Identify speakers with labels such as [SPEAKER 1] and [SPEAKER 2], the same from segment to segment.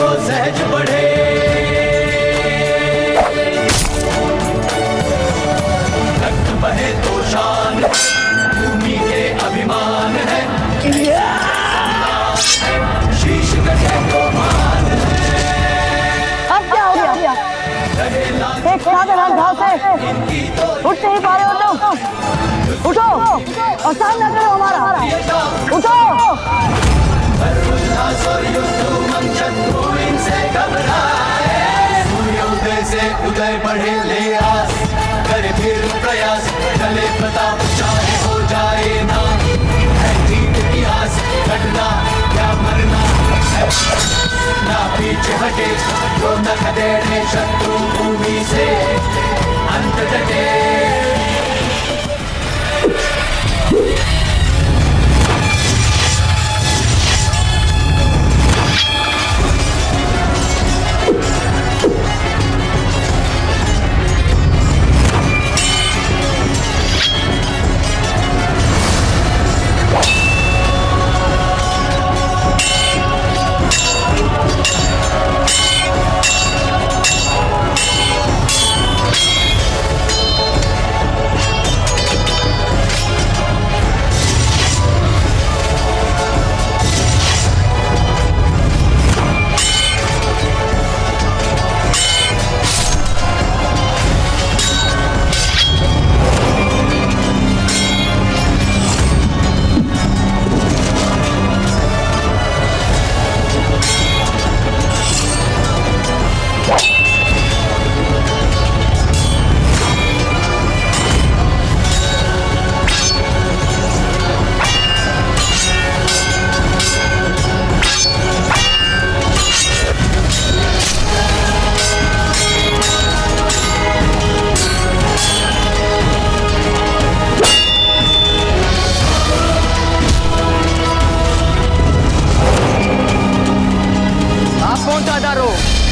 [SPEAKER 1] तो सहज बढ़े, रक्त बहे तो शान, भूमि के अभिमान है, शीश कटे तो मान है।
[SPEAKER 2] अब क्या हो गया? एक साथ घाव से उठ नहीं पा रहे हो तुम? उठो और सामना करो हमारा, उठो।
[SPEAKER 1] से घबराए, सूर्योदय से उदय बढ़े ले आस, करे फिर प्रयास, चले प्रताप चाहे हो जाए ना, है जीत की आस, घटना या मरना है, ना पीछे हटे तो न खदेड़े शत्रु भूमि से अंत डटे।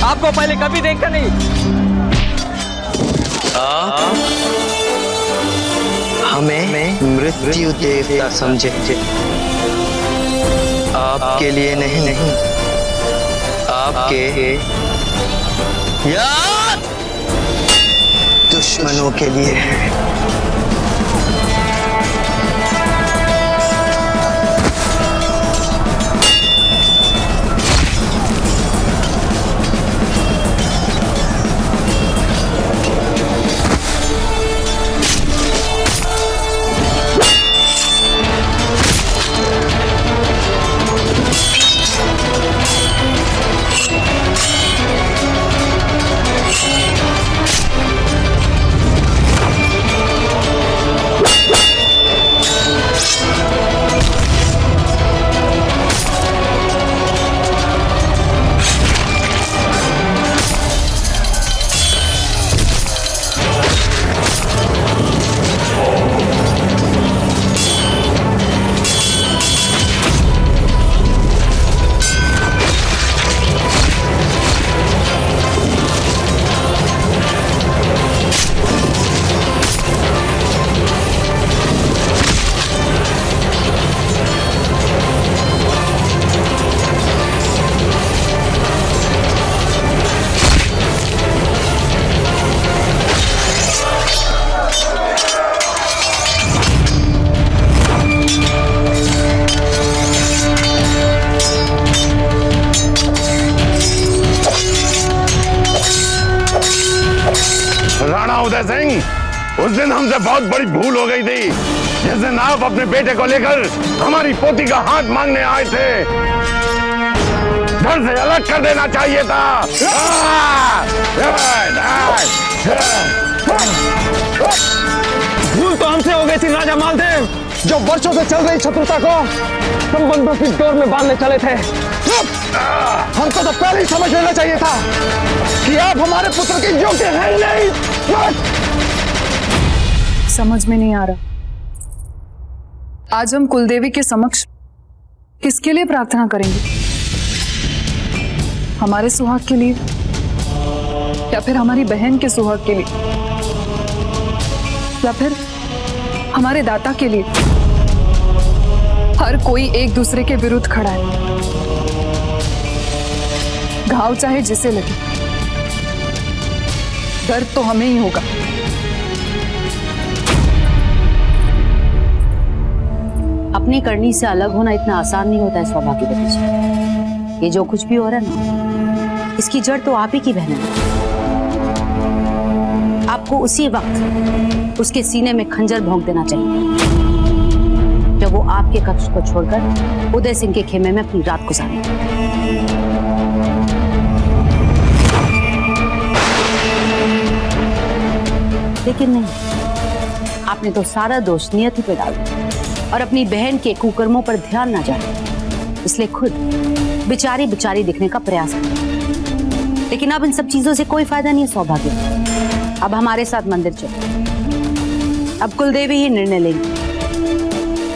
[SPEAKER 3] आपको पहले कभी देखा नहीं।
[SPEAKER 4] हमें मृत्यु देवता समझे, आपके लिए नहीं, आपके दुश्मनों के लिए है।
[SPEAKER 5] राणा उदय सिंह, उस दिन हमसे बहुत बड़ी भूल हो गई थी जिस दिन आप अपने बेटे को लेकर हमारी पोती का हाथ मांगने आए थे। घर से अलग कर देना चाहिए था।
[SPEAKER 3] भूल तो हमसे हो गई थी राजा मालदेव, जो वर्षों से चल रही शत्रुता को संबंधों की डोर में बांधने चले थे। हमको तो पहले ही समझ लेना चाहिए था कि आप हमारे पुत्र के योग्य हैं ही नहीं।
[SPEAKER 6] समझ में नहीं आ रहा, आज हम कुलदेवी के समक्ष किसके लिए प्रार्थना करेंगे? हमारे सुहाग के लिए या फिर हमारी बहन के सुहाग के लिए या फिर हमारे दाता के लिए? हर कोई एक दूसरे के विरुद्ध खड़ा है। घाव चाहे जिसे लगे, दर्द तो हमें ही होगा।
[SPEAKER 2] अपनी करनी से अलग होना इतना आसान नहीं होता है सौभाग्यवती जी। ये जो कुछ भी हो रहा है ना, इसकी जड़ तो आप ही की बहन है। आपको उसी वक्त उसके सीने में खंजर भोंक देना चाहिए जब वो आपके कक्ष को छोड़कर उदय सिंह के खेमे में अपनी रात गुजारे। लेकिन नहीं, आपने तो सारा दोष नियति पे डाल दिया और अपनी बहन के कुकर्मों पर ध्यान ना जाए, इसलिए खुद बेचारी बेचारी दिखने का प्रयास करें। लेकिन अब इन सब चीजों से कोई फायदा नहीं है सौभाग्य। अब हमारे साथ मंदिर चलो। अब कुलदेवी ही निर्णय लेंगी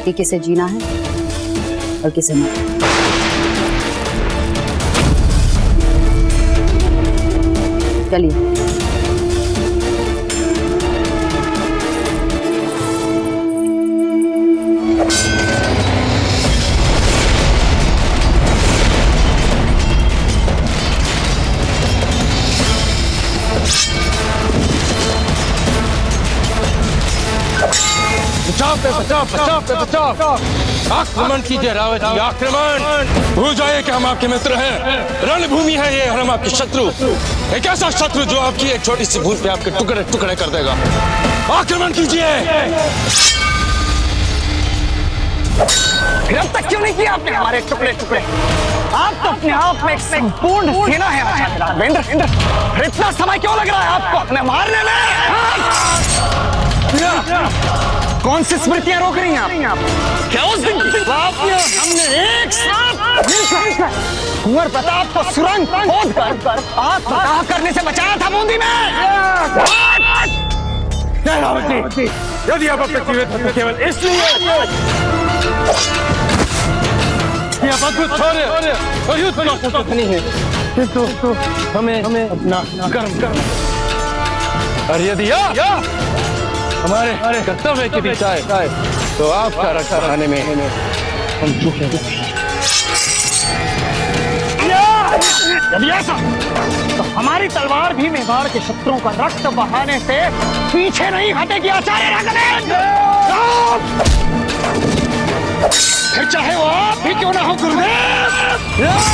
[SPEAKER 2] कि किसे जीना है और किसे नहीं। चलिए।
[SPEAKER 7] आक्रमण कीजिए रावत जी, आक्रमण। भूल जाइए कि हम आपके मित्र हैं। रणभूमि है ये और हम आपके शत्रु। एक ऐसा शत्रु जो आपकी एक छोटी सी भूल पे आपके टुकड़े टुकड़े कर देगा। आक्रमण कीजिए।
[SPEAKER 3] फिर अब तक क्यों नहीं किया आपने हमारे टुकड़े टुकड़े? आप तो अपने आप में एक संपूर्ण सेना है राघवेंद्र। फिर इतना समय क्यों लग रहा है आपको अपने मारने में? कौन सी स्मृतियां रोक रही हैं आप? क्या उस दिन हमने एक साथ मिलकर कुंवर प्रताप को सुरंग खोदकर आत्मदाह करने से बचाया था बूंदी में?
[SPEAKER 7] यदि आप अपने जीवित हैं केवल इसलिए कि आप अद्भुत शौर्य और युद्ध कला नहीं है, किंतु हमें अपना कर्म करना। और यदि हमारे कर्तव्य के बीच आए तो आपका रक्षा पाने में हम चूकेंगे।
[SPEAKER 3] यदि ऐसा तो हमारी तलवार भी मेवाड़ के शत्रुओं का रक्त बहाने से पीछे नहीं हटेगी आचार्य राघवेंद्र। फिर चाहे वो आप भी क्यों ना हो गुरुदेव।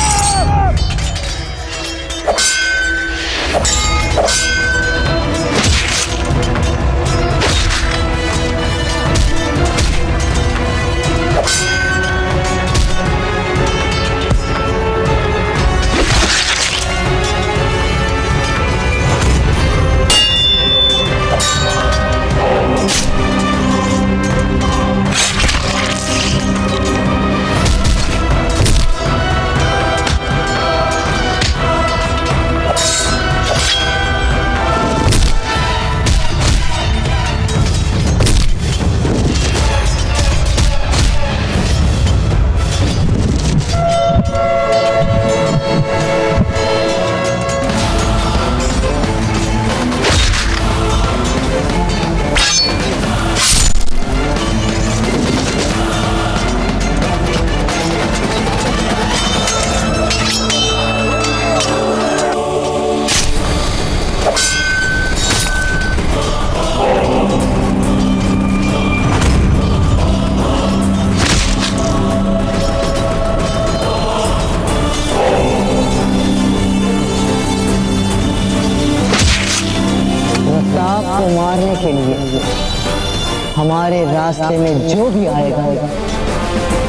[SPEAKER 2] हमारे रास्ते में जो भी आएगा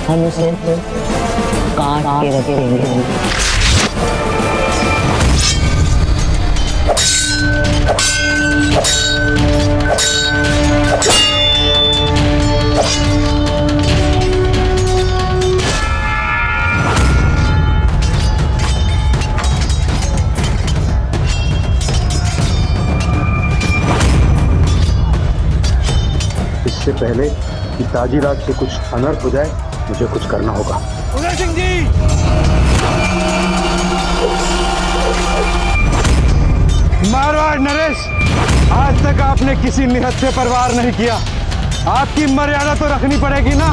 [SPEAKER 2] हम उसे काट के रखेंगे।
[SPEAKER 8] इससे पहले कि ताजीराज से कुछ अनर्थ हो जाए, मुझे कुछ करना होगा।
[SPEAKER 7] उदय सिंह जी,
[SPEAKER 3] मारवाड़ नरेश, आज तक आपने किसी निहत्थे पर वार नहीं किया। आपकी मर्यादा तो रखनी पड़ेगी ना।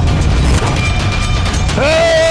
[SPEAKER 5] Hey!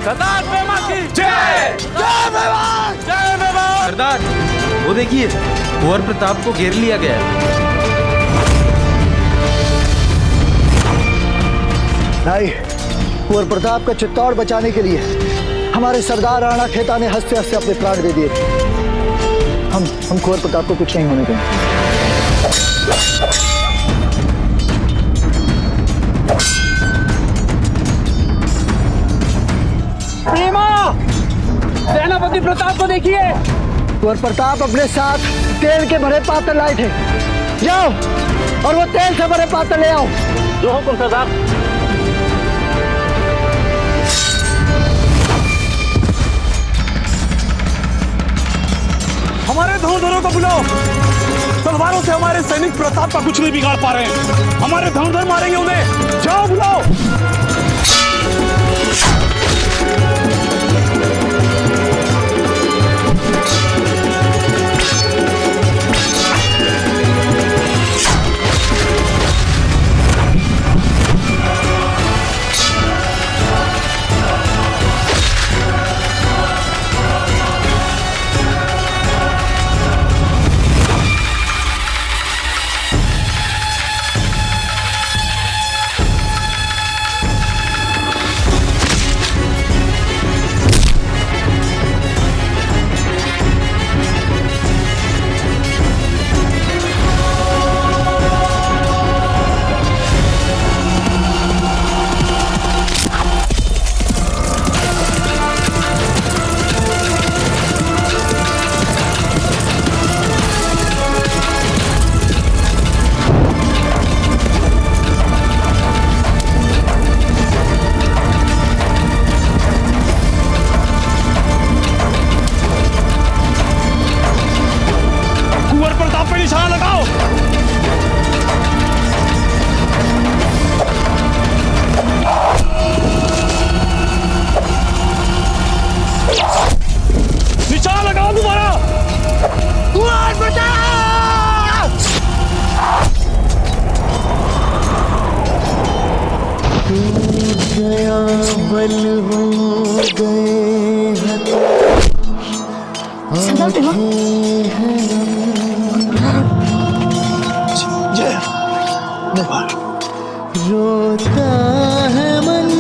[SPEAKER 7] सरदार मेवा की जय, जय मेवा, जय मेवा।
[SPEAKER 9] सरदार वो देखिए, कुंवर प्रताप को घेर लिया गया है।
[SPEAKER 10] नहीं, कुंवर प्रताप का चित्तौड़ बचाने के लिए हमारे सरदार राणा खेता ने हंसते हंसते अपने प्राण दे दिए। हम कुंवर प्रताप को कुछ नहीं होने देंगे।
[SPEAKER 3] सेनापति प्रताप को देखिए।
[SPEAKER 10] कुंवर प्रताप अपने साथ तेल के भरे पात्र लाए थे। जाओ और वो तेल से भरे पात्र ले आओ।
[SPEAKER 3] जो हुकुम सरदार। हमारे धनुर्धरों को बुलाओ। तलवारों से हमारे सैनिक प्रताप का कुछ नहीं बिगाड़ पा रहे हैं। हमारे धनुर्धर मारेंगे उन्हें। जाओ बुलाओ।
[SPEAKER 10] रोता है मन।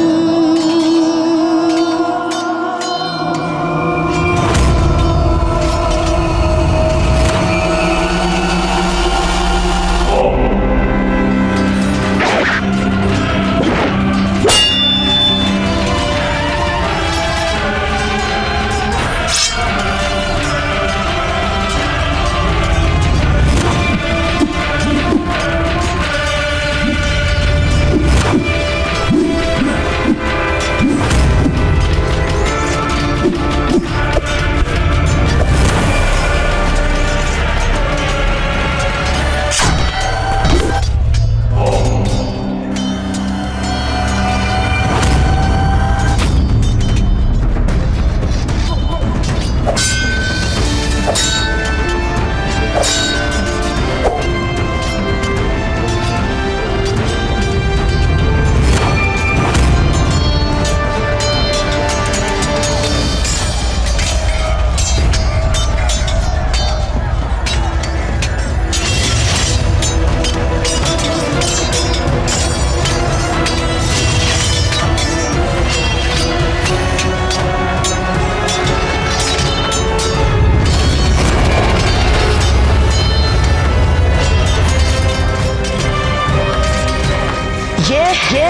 [SPEAKER 10] ये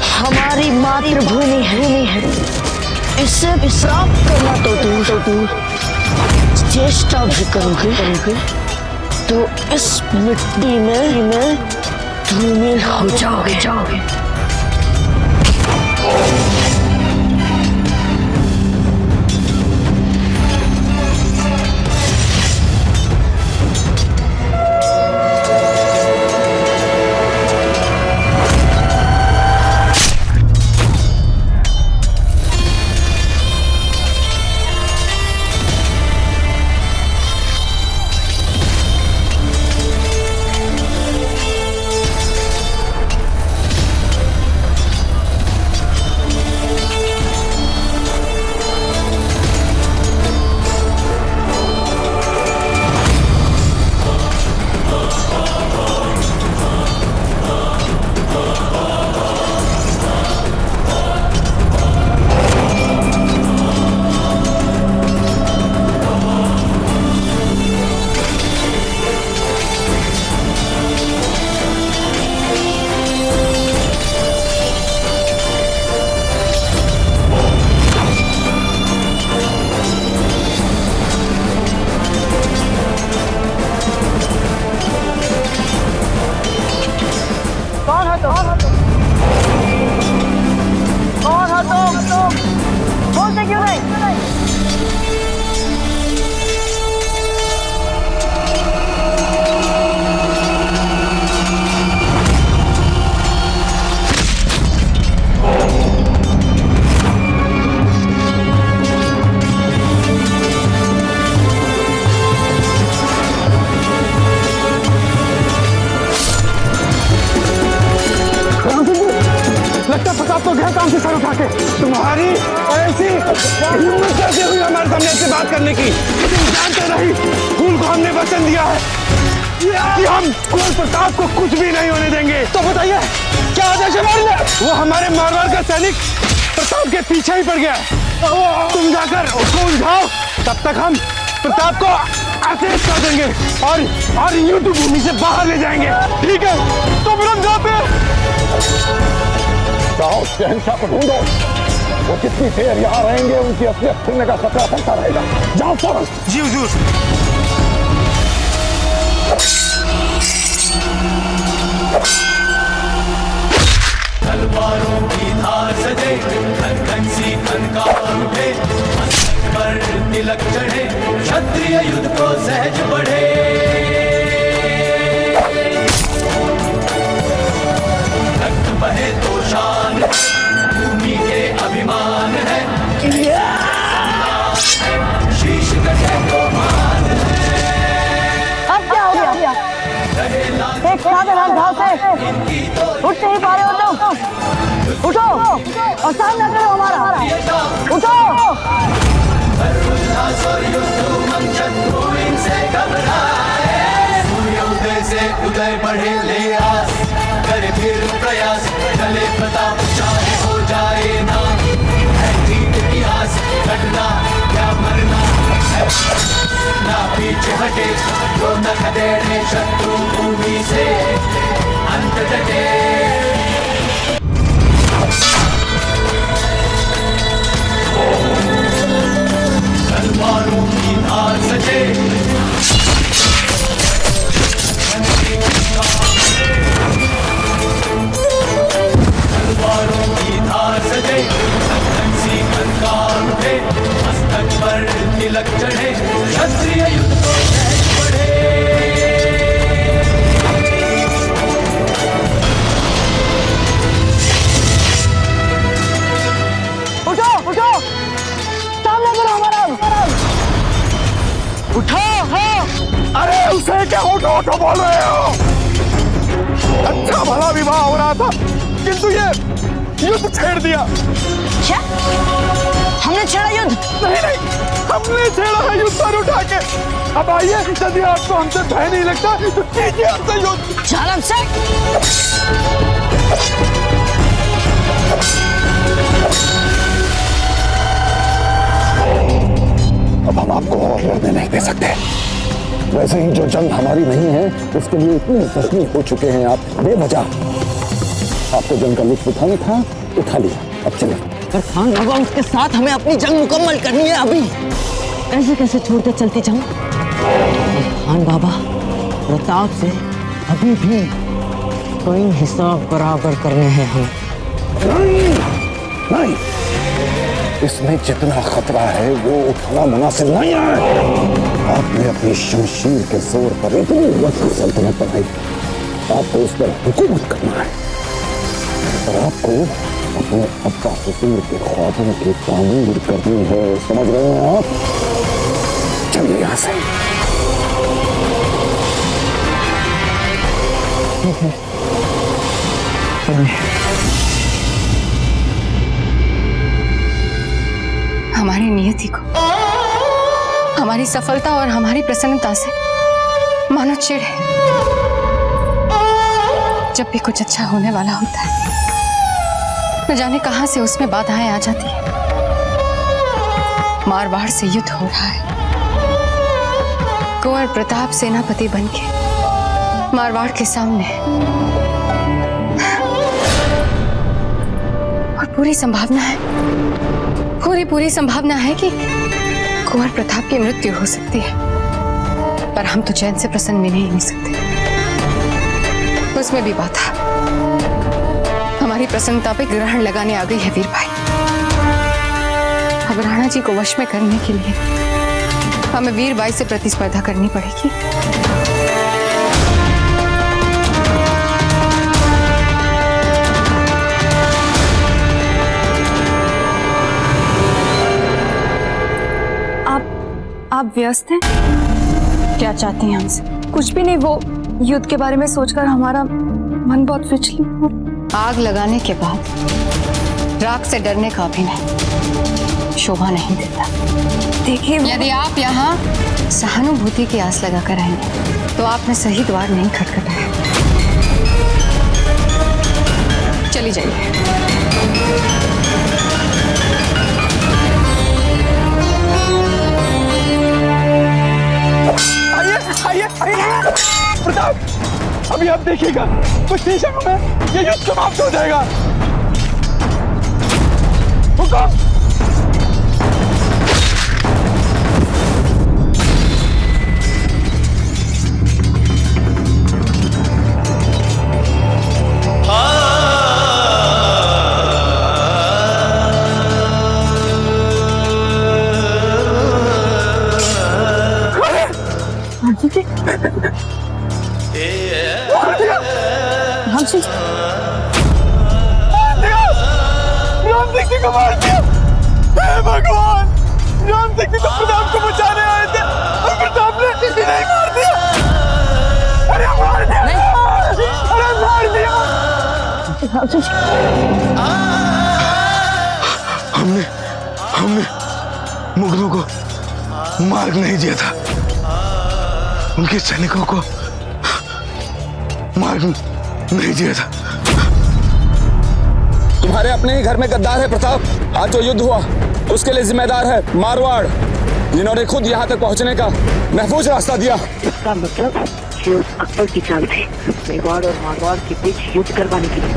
[SPEAKER 10] हमारी मातृभूमि है। इससे विश्राम करना तो दूर चेष्टा भी करोगे तो इस मिट्टी में धूमिल हो जाओगे।
[SPEAKER 3] प्रताप को घेरता हूँ सर उठा के। तुम्हारी ऐसी हिम्मत कैसे हुई हमारे सामने ऐसे बात करने की? तुम जानते नहीं फूल को हमने वचन दिया है कि हम कुंवर प्रताप को कुछ भी नहीं होने देंगे। तो बताइए क्या आदेश है मारने? वो हमारे मारवाड़ का सैनिक प्रताप के पीछे ही पड़ गया है। तुम जाकर उसको उलझाओ, तब तक हम प्रताप को आदेश कर देंगे और युद्ध भूमि से बाहर ले जाएंगे। ठीक है, तो हम जाते हैं।
[SPEAKER 5] जाओ शहंशाह को ढूंढो, वो कितनी देर यहाँ रहेंगे उनकी असलियत खुलने का खतरा बनता रहेगा। जाओ फौरन।
[SPEAKER 3] जी हुजूर।
[SPEAKER 1] तलवारों की धार सजे, खन खन सी खनकार उठे, मस्तक पर तिलक चढ़े, क्षत्रिय युद्ध को सहज बढ़े। रक्त बहे तो शान, भूमि के अभिमान है, शीश कटे तो मान है।
[SPEAKER 2] अब क्या हो गया? एक साधारण घाव से उठ नहीं पा रहे हो तुम? उठो और सामना करो हमारा। उठो।
[SPEAKER 1] शत्रु इनसे घबराए, सूर्योदय से उदय बढ़े ले आस, करे फिर प्रयास, चले प्रताप चाहे हो जाए ना, है जीत की आस, घटना क्या मरना है, ना पीछे हटे जो न खदेड़े, शत्रु भूमि से अंत डटे। तलवारों की धार सजे, तलवारों की धार सजे, खन सी खनकार उठे, मस्तक पर तिलक चढ़े, क्षत्रिय युद्ध को सहज बढ़े।
[SPEAKER 2] उठो उठो, सामना करो हमारा।
[SPEAKER 3] उठो। अरे उसे क्या उठो उठो बोल रहे हो? अच्छा भला विवाह हो रहा था, किंतु ये युद्ध छेड़ दिया।
[SPEAKER 2] क्या? हमने छेड़ा युद्ध?
[SPEAKER 3] नहीं, हमने छेड़ा है युद्ध पर उठा के। अब आइए, यदि आपको हमसे भय नहीं लगता तो कीजिए हमसे युद्ध।
[SPEAKER 2] झालम से
[SPEAKER 5] अब हम आपको और लड़ने नहीं दे सकते। वैसे ही जो जंग हमारी नहीं है उसके लिए इतने जख्मी हो चुके हैं आप बेवजह। आपको जंग का लुत्फ उठाना था, उठा लिया, अब चले।
[SPEAKER 4] पर खान बाबा उसके साथ हमें अपनी जंग मुकम्मल करनी है अभी।
[SPEAKER 2] ऐसे कैसे छोड़ते चलते जाऊं?
[SPEAKER 4] खान बाबा प्रताप से अभी भी कोई हिसाब बराबर करने हैं हम।
[SPEAKER 5] नहीं, इसमें जितना खतरा है वो उठाना मुनासिब नहीं है। आपने अपनी शमशीर के जोर पर इतनी वक्त सल्तनत बनाई, आपको उस पर हुकूमत करना है और आपको अपने अब्बा हुजूर के ख्वाबों की तामीर करनी है। समझ रहे हैं आप? चलिए यहाँ से।
[SPEAKER 6] हमारी नियति को, हमारी सफलता और हमारी प्रसन्नता से मानो चिढ़ है। जब भी कुछ अच्छा होने वाला होता है न जाने कहां से उसमें बाधाएं आ जाती है। मारवाड़ से युद्ध हो रहा है, कुंवर प्रताप सेनापति बनके मारवाड़ के सामने, और पूरी संभावना है, पूरी संभावना है कि कुंवर प्रताप की मृत्यु हो सकती है। पर हम तो चैन से प्रसन्न भी नहीं सकते। उसमें भी बाधा, हमारी प्रसन्नता पे ग्रहण लगाने आ गई है वीर भाई। अब राणा जी को वश में करने के लिए हमें वीर बाई से प्रतिस्पर्धा करनी पड़ेगी। आप व्यस्त हैं? क्या चाहती हैं हमसे? कुछ भी नहीं, वो युद्ध के बारे में सोचकर हमारा मन बहुत विचलित हो। आग लगाने के बाद राख से डरने का अभिनय शोभा नहीं देता।
[SPEAKER 11] देखिए,
[SPEAKER 6] यदि आप यहाँ सहानुभूति की आस लगा कर आएंगे तो आपने सही द्वार नहीं खटखटाया। चली जाइए।
[SPEAKER 3] आइए आइए प्रताप, अभी आप देखिएगा कुछ ही क्षणों में ये युद्ध समाप्त हो जाएगा। हुकुम।
[SPEAKER 11] राम सिंह
[SPEAKER 3] जी को मार दिया। हे भगवान, राम सिंह जी तो प्रताप को बचाने आए थे और प्रताप ने किसी नहीं मार दिया। अरे मार दिया, अरे मार दिया।
[SPEAKER 11] राम सिंह
[SPEAKER 5] हमने मुगलों को मार्ग नहीं दिया था, उनके सैनिकों को मार्ग नहीं दिया था।
[SPEAKER 3] तुम्हारे अपने ही घर में गद्दार है प्रताप। आज जो युद्ध हुआ उसके लिए जिम्मेदार है मारवाड़, जिन्होंने खुद यहाँ तक पहुँचने का महफूज रास्ता दिया।
[SPEAKER 11] इसका मतलब ये उस अकबर की चाल थी, मेवाड़ और मारवाड़ के बीच युद्ध करवाने के लिए।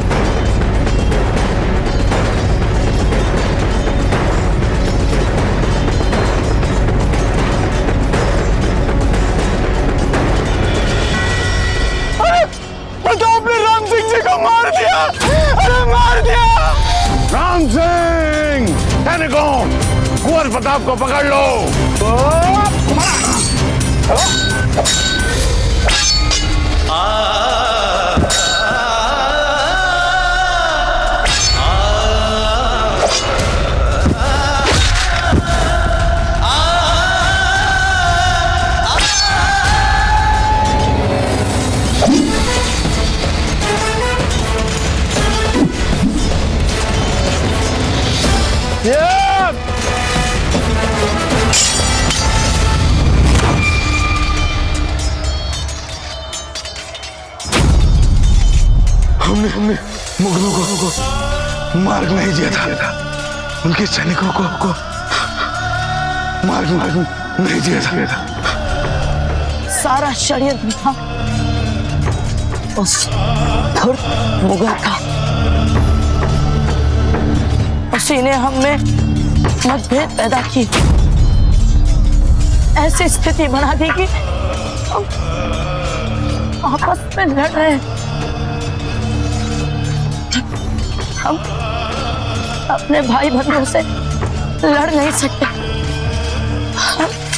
[SPEAKER 3] प्रताप ने राम सिंह जी को मार दिया। अरे मार दिया।
[SPEAKER 5] राम सिंह, सैनिकों, कुंवर प्रताप को पकड़ लो। हमने मुगलों को मार्ग नहीं दिया था, उनके सैनिकों को मार्ग नहीं दिया था।
[SPEAKER 11] सारा षड्यंत्र था उस धूर्त मुगल का। उसी ने हमें मतभेद पैदा की, ऐसी स्थिति बना दी कि हम आपस में लड़ रहे हैं। हम अपने भाई बंधुओं से लड़ नहीं सकते,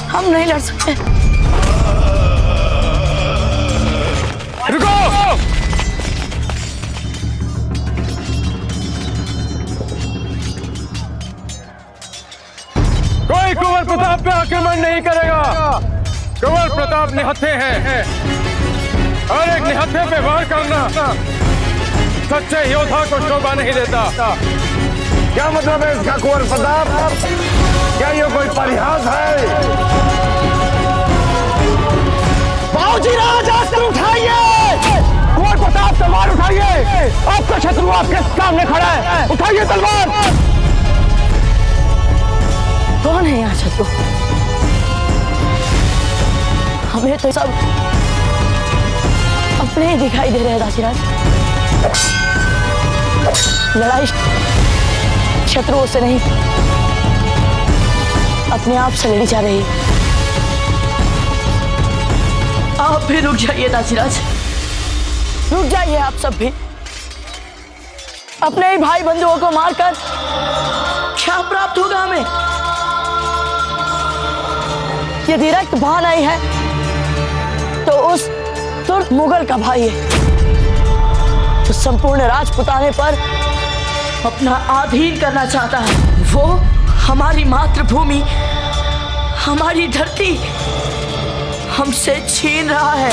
[SPEAKER 11] हम नहीं लड़ सकते।
[SPEAKER 3] रुको! कोई कुंवर प्रताप पे आक्रमण नहीं करेगा। कुंवर प्रताप निहत्थे हैं और एक निहत्थे पे वार करना सच्चे योद्धा को शोभा नहीं देता।
[SPEAKER 5] क्या मतलब है इसका कुंवर प्रताप? क्या ये कोई परिहास है?
[SPEAKER 3] बाबूजी राज, अस्त्र उठाइए। कुंवर प्रताप तलवार उठाइए। आपका शत्रु आपके सामने खड़ा है, उठाइए तलवार।
[SPEAKER 11] कौन है यहाँ शत्रु? हमें तो सब अपने ही दिखाई दे रहे हैं दासीराज। लड़ाई शत्रुओं से नहीं, अपने आप से लड़ी जा रही है। आप भी रुक जाइए दासीराज, रुक जाइए आप सब भी। अपने ही भाई बंधुओं को मारकर क्या प्राप्त होगा हमें? यदि रक्त बहा नहीं है तो उस तुर्क मुगल का भाई है, तो संपूर्ण राजपुताने पर अपना अधीन करना चाहता है। वो हमारी मातृभूमि, हमारी धरती हमसे छीन रहा है।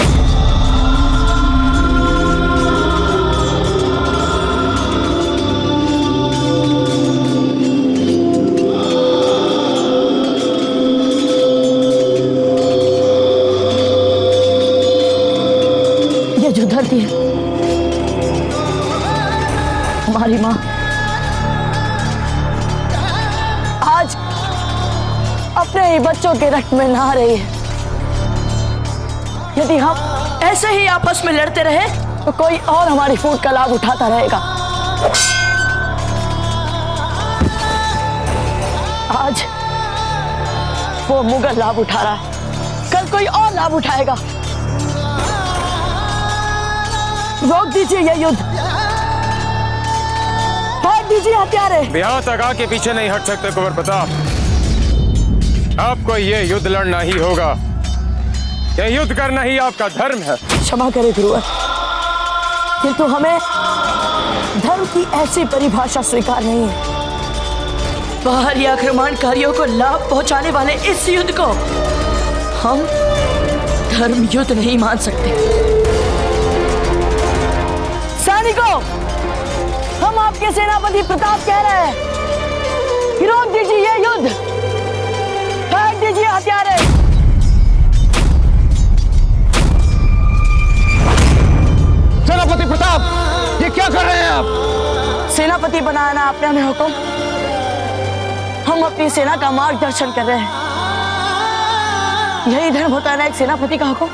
[SPEAKER 11] अपने ही बच्चों के रक्त में नहा रही है। यदि हम ऐसे ही आपस में लड़ते रहे तो कोई और हमारी फूट का लाभ उठाता रहेगा। आज वो मुगल लाभ उठा रहा है, कल कोई और लाभ उठाएगा। रोक दीजिए ये युद्ध, फेंक दीजिए हथियारे।
[SPEAKER 7] बिहार तक आके पीछे नहीं हट सकते कुंवर प्रताप। आपको ये युद्ध लड़ना ही होगा। यह युद्ध करना ही आपका धर्म है।
[SPEAKER 11] क्षमा करें गुरुवर, किंतु हमें धर्म की ऐसी परिभाषा स्वीकार नहीं है। बाहरी आक्रमणकारियों को लाभ पहुंचाने वाले इस युद्ध को हम धर्म युद्ध नहीं मान सकते। सैनिकों, हम आपके सेनापति प्रताप कह रहे हैं कि रोक दीजिए ये युद्ध, फेंक दीजिए हथियारे।
[SPEAKER 3] सेनापति प्रताप, ये क्या कर रहे हैं आप?
[SPEAKER 11] सेनापति बनाया ना आपने हमें हुक्म, हम अपनी सेना का मार्गदर्शन कर रहे हैं। यही धर्म होता है ना एक सेनापति का हुक्म।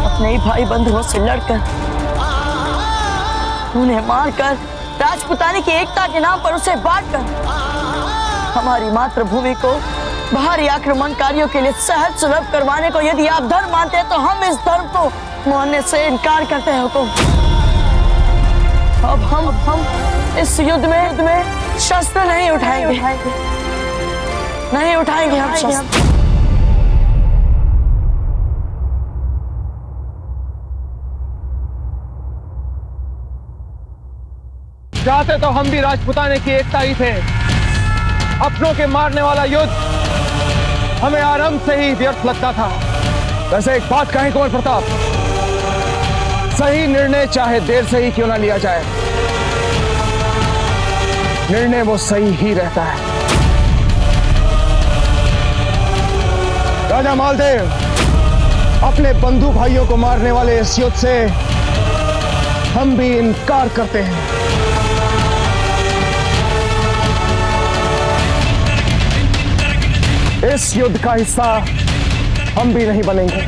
[SPEAKER 11] अपने ही भाई बंधुओं से लड़कर, उन्हें मारकर, राजपुतानी की एकता के नाम पर उसे बांटकर हमारी मातृभूमि को बाहरी आक्रमणकारियों के लिए सहज सुलभ करवाने को यदि आप धर्म मानते हैं तो हम इस धर्म को मानने से इनकार करते हैं हुक्म। अब हम इस युद्ध में शस्त्र नहीं उठाएंगे, नहीं उठाएंगे हम शस्त्र।
[SPEAKER 3] चाहते तो हम भी राजपुताने की एकता ही थे। अपनों के मारने वाला युद्ध हमें आरंभ से ही व्यर्थ लगता था। वैसे एक बात कहें कुंवर प्रताप, सही निर्णय चाहे देर से ही क्यों ना लिया जाए, निर्णय वो सही ही रहता है। राजा मालदेव, अपने बंधु भाइयों को मारने वाले इस युद्ध से हम भी इनकार करते हैं। इस युद्ध का हिस्सा हम भी नहीं बनेंगे।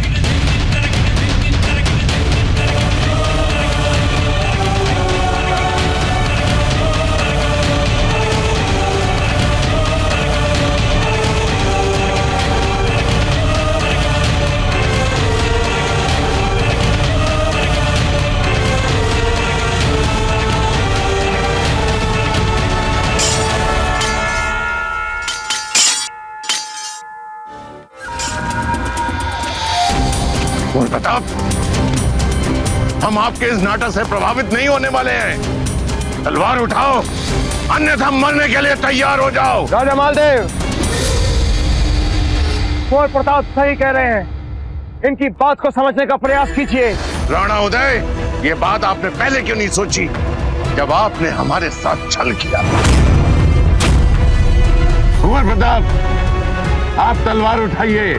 [SPEAKER 5] कुंवर प्रताप, हम आपके इस नाटक से प्रभावित नहीं होने वाले हैं। तलवार उठाओ, अन्यथा मरने के लिए तैयार हो जाओ।
[SPEAKER 3] राजा मालदेव, कुंवर प्रताप सही कह रहे हैं। इनकी बात को समझने का प्रयास कीजिए।
[SPEAKER 5] राणा उदय, ये बात आपने पहले क्यों नहीं सोची जब आपने हमारे साथ छल किया? कुंवर प्रताप, आप तलवार उठाइए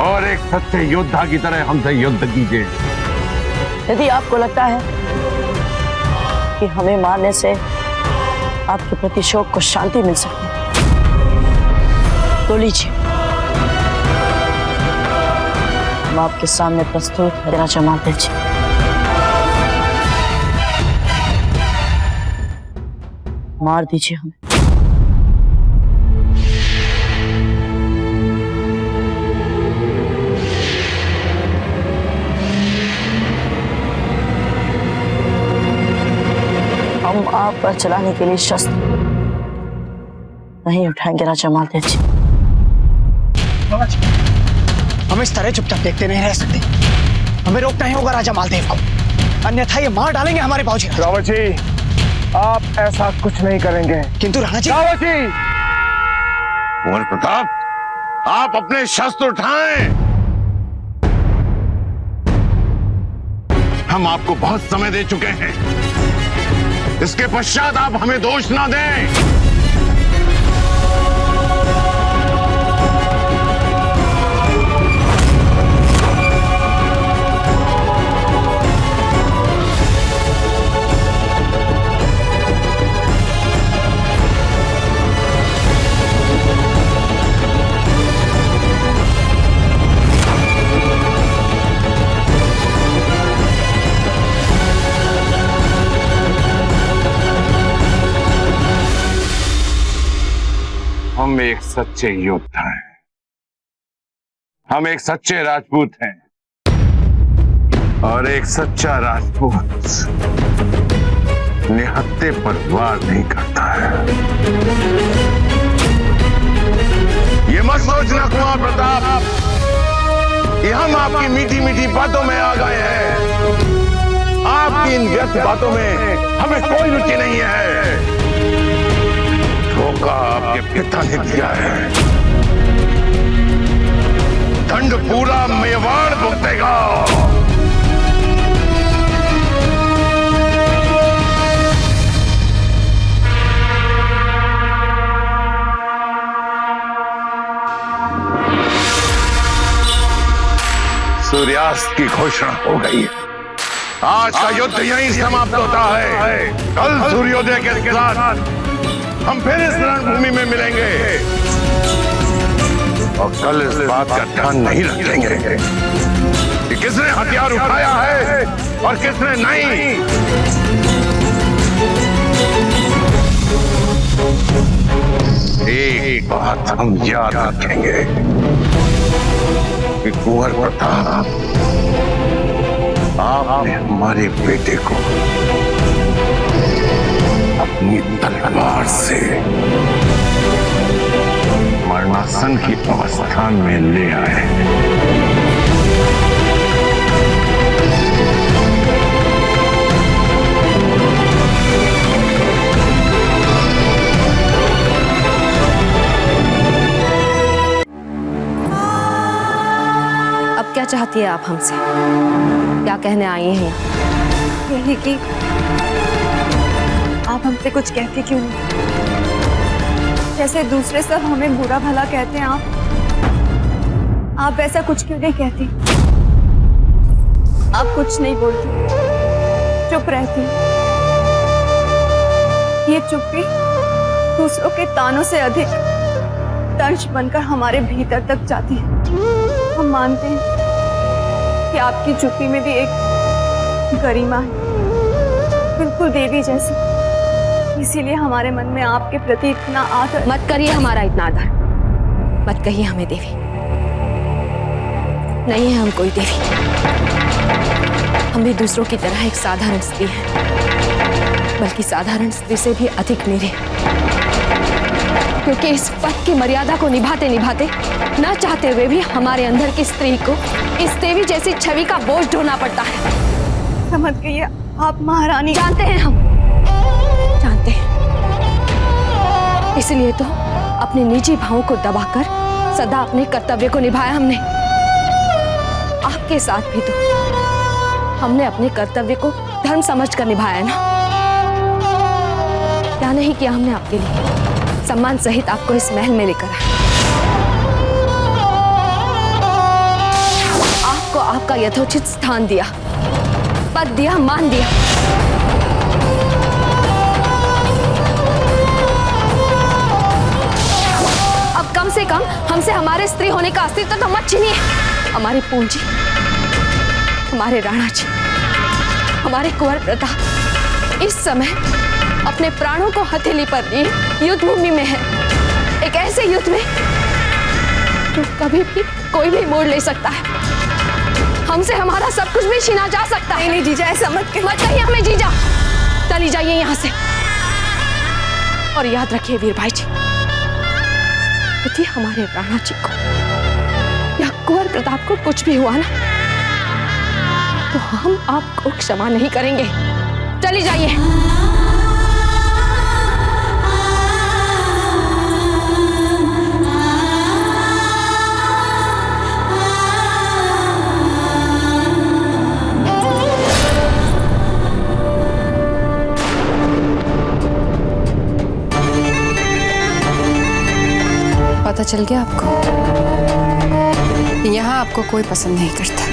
[SPEAKER 5] और एक सच्चे योद्धा की तरह हमसे युद्ध कीजिए।
[SPEAKER 11] यदि आपको लगता है कि हमें मारने से आपके प्रति शोक को शांति मिल सकती है तो लीजिए, हम आपके सामने प्रस्तुत है राजा मालदेव जी। मार दीजिए हमें। हम आप पर चलाने के लिए शस्त्र नहीं उठाएंगे राजा मालदेव जी।
[SPEAKER 10] हम इस तरह चुपचाप देखते नहीं रह सकते। हमें रोकना ही होगा राजा मालदेव को, अन्यथा ये मार डालेंगे हमारे बाबूजी।
[SPEAKER 3] रावत जी, आप ऐसा कुछ नहीं करेंगे।
[SPEAKER 10] किंतु राणा जी।
[SPEAKER 3] रावत जी!
[SPEAKER 5] कुंवर प्रताप, आप अपने शस्त्र उठाएं। हम आपको बहुत समय दे चुके हैं, इसके पश्चात आप हमें दोष ना दें। हम एक सच्चे योद्धा हैं, हम एक सच्चे राजपूत हैं, और एक सच्चा राजपूत निहत्थे पर वार नहीं करता है। ये मत सोचना कुंवर प्रताप कि हम आपकी मीठी मीठी बातों में आ गए हैं। आपकी इन व्यर्थ बातों में हमें कोई रुचि नहीं है। धोखा आपके पिता ने दिया है, दंड पूरा मेवाड़ भुगतेगा। सूर्यास्त की घोषणा हो गई है। आज का युद्ध यहीं समाप्त होता है। कल सूर्योदय के साथ हम फिर इस रणभूमि में मिलेंगे, और कल इस बात का ध्यान नहीं रखेंगे कि किसने हथियार उठाया है और किसने नहीं। एक बात हम याद रखेंगे कि कुंवर प्रताप, आपने हमारे बेटे को अपनी तलवार से मरणासन की अवस्था में ले आए।
[SPEAKER 2] अब क्या चाहती है आप हमसे? क्या कहने आई हैं यहाँ?
[SPEAKER 6] यही कि आप हमसे कुछ कहते क्यों नहीं? जैसे दूसरे सब हमें बुरा भला कहते हैं, आप ऐसा कुछ क्यों नहीं कहती? आप कुछ नहीं बोलती, चुप रहती। ये चुप्पी दूसरों के तानों से अधिक तंश बनकर हमारे भीतर तक जाती है। हम मानते हैं कि आपकी चुप्पी में भी एक गरिमा है, बिल्कुल देवी जैसी। इसीलिए हमारे मन में आपके प्रति इतना आदर।
[SPEAKER 2] मत करिए हमारा इतना आदर, मत कहिए हमें देवी। नहीं है हम कोई देवी, हम भी दूसरों की तरह एक साधारण स्त्री हैं, बल्कि साधारण स्त्री से भी अधिक निरीह। क्योंकि इस पद की मर्यादा को निभाते निभाते, न चाहते हुए भी हमारे अंदर की स्त्री को इस देवी जैसी छवि का बोझ ढोना पड़ता है।
[SPEAKER 6] समझ गई आप महारानी।
[SPEAKER 2] जानते हैं हम, जानते हैं। इसलिए तो अपने निजी भावों को दबाकर सदा अपने कर्तव्य को निभाया हमने। आपके साथ भी तो हमने अपने कर्तव्य को धर्म समझकर निभाया ना। क्या नहीं किया हमने आपके लिए? सम्मान सहित आपको इस महल में लेकर आया, आपको आपका यथोचित स्थान दिया, पद दिया, मान दिया। अब कम से कम हमसे हमारे स्त्री होने का अस्तित्व तो मत छीनिए। हमारे पूंजी, हमारे राणा जी, हमारे कुंवर प्रताप इस समय अपने प्राणों को हथेली पर लिए युद्ध भूमि में है। एक ऐसे युद्ध में जो कभी भी कोई भी मोड़ ले सकता है। हमसे हमारा सब कुछ भी छीना जा सकता है।
[SPEAKER 6] नहीं जीजा, ऐसा मत
[SPEAKER 2] कहिए हमें जीजा। चली जाइए यहाँ से। और याद रखिए वीर भाई जी, यदि हमारे राणा जी को या कुंवर प्रताप को कुछ भी हुआ ना, तो हम आपको क्षमा नहीं करेंगे। चली जाइए।
[SPEAKER 6] पता चल गया आपको? यहाँ आपको कोई पसंद नहीं करता।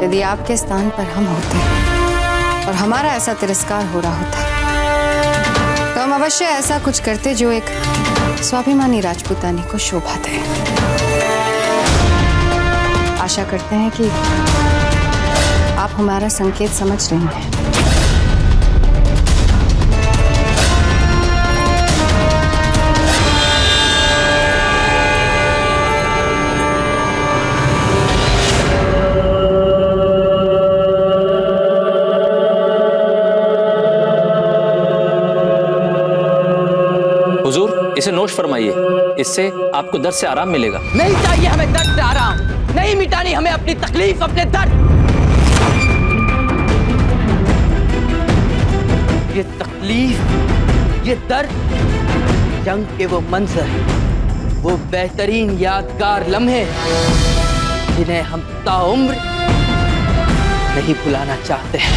[SPEAKER 6] यदि आपके स्थान पर हम होते और हमारा ऐसा तिरस्कार हो रहा होता, तो हम अवश्य ऐसा कुछ करते जो एक स्वाभिमानी राजपूतानी को शोभा दे। आशा करते हैं कि आप हमारा संकेत समझ रही हैं।
[SPEAKER 12] इसे नोश फरमाइए, इससे आपको दर्द से आराम मिलेगा।
[SPEAKER 4] नहीं चाहिए हमें दर्द से आराम, नहीं मिटानी हमें अपनी तकलीफ, अपने दर्द। ये तकलीफ, ये दर्द, जंग के वो मंजर, वो बेहतरीन यादगार लम्हे जिन्हें हम ताउम्र नहीं भुलाना चाहते हैं।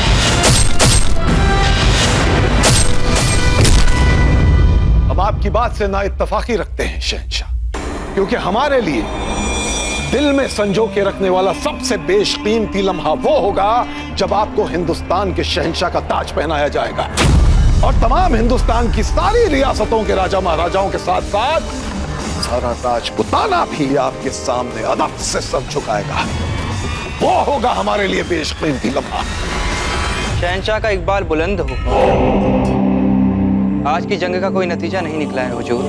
[SPEAKER 5] अब आपकी बात से ना इत्तफाकी रखते हैं शहंशाह, क्योंकि हमारे लिए दिल में संजो के रखने वाला सबसे बेशकीमती लम्हा वो होगा जब आपको हिंदुस्तान के शहंशाह का ताज पहनाया जाएगा और तमाम हिंदुस्तान की सारी रियासतों के राजा महाराजाओं के साथ साथ सारा राजपुताना भी आपके सामने अदब से सर झुकाएगा। वो होगा हमारे लिए बेशकीमती लम्हा।
[SPEAKER 9] शहंशाह का इकबाल बुलंद हो। आज की जंग का कोई नतीजा नहीं निकला है हुजूर।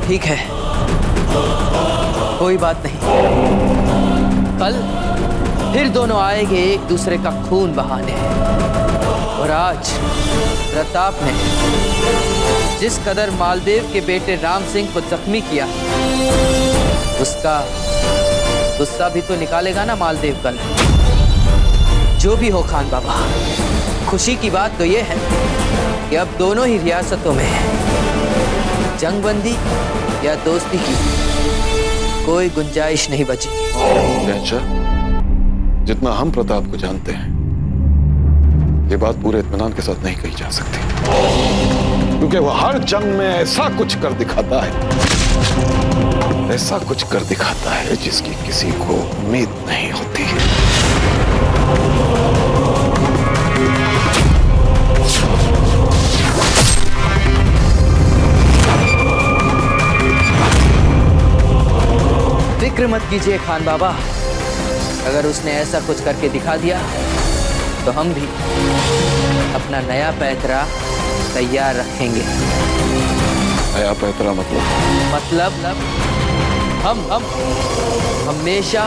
[SPEAKER 4] ठीक है, कोई बात नहीं। कल फिर दोनों आएंगे एक दूसरे का खून बहाने। और आज प्रताप ने जिस कदर मालदेव के बेटे राम सिंह को जख्मी किया, उसका गुस्सा भी तो निकालेगा ना मालदेव कल। जो भी हो खान बाबा, खुशी की बात तो ये है कि अब दोनों ही रियासतों में जंगबंदी या दोस्ती की कोई गुंजाइश नहीं बची।
[SPEAKER 5] जितना हम प्रताप को जानते हैं, ये बात पूरे इत्मीनान के साथ नहीं कही जा सकती, क्योंकि वो हर जंग में ऐसा कुछ कर दिखाता है, ऐसा कुछ कर दिखाता है जिसकी किसी को उम्मीद नहीं होती।
[SPEAKER 4] फिक्र मत कीजिए खान बाबा, अगर उसने ऐसा कुछ करके दिखा दिया तो हम भी अपना नया पैतरा तैयार रखेंगे।
[SPEAKER 5] नया पैतरा मतलब हम हमेशा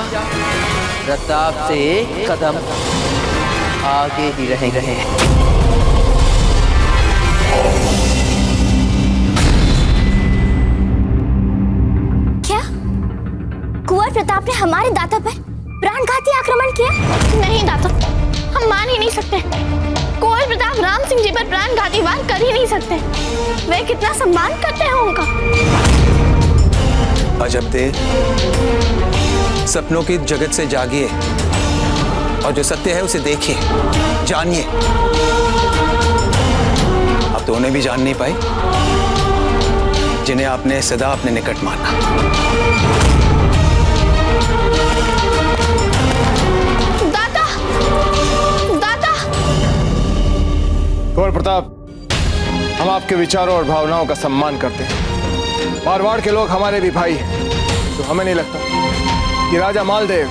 [SPEAKER 5] प्रताप से एक कदम
[SPEAKER 4] आगे ही रहेंगे।
[SPEAKER 13] क्या कुंवर प्रताप ने हमारे दाता पर प्राणघाती आक्रमण किया? नहीं दाता, हम मान ही नहीं सकते। कुंवर प्रताप राम सिंह जी पर प्राणघाती वार कर ही नहीं सकते। वे कितना सम्मान करते हैं उनका।
[SPEAKER 9] अजब देर, सपनों की जगत से जागिए और जो सत्य है उसे देखिए, जानिए। अब तो उन्हें भी जान नहीं पाई जिन्हें आपने सदा अपने निकट माना।
[SPEAKER 13] दाता, दाता।
[SPEAKER 3] कुंवर प्रताप, हम आपके विचारों और भावनाओं का सम्मान करते हैं। मारवाड़ के लोग हमारे भी भाई हैं, तो हमें नहीं लगता कि राजा मालदेव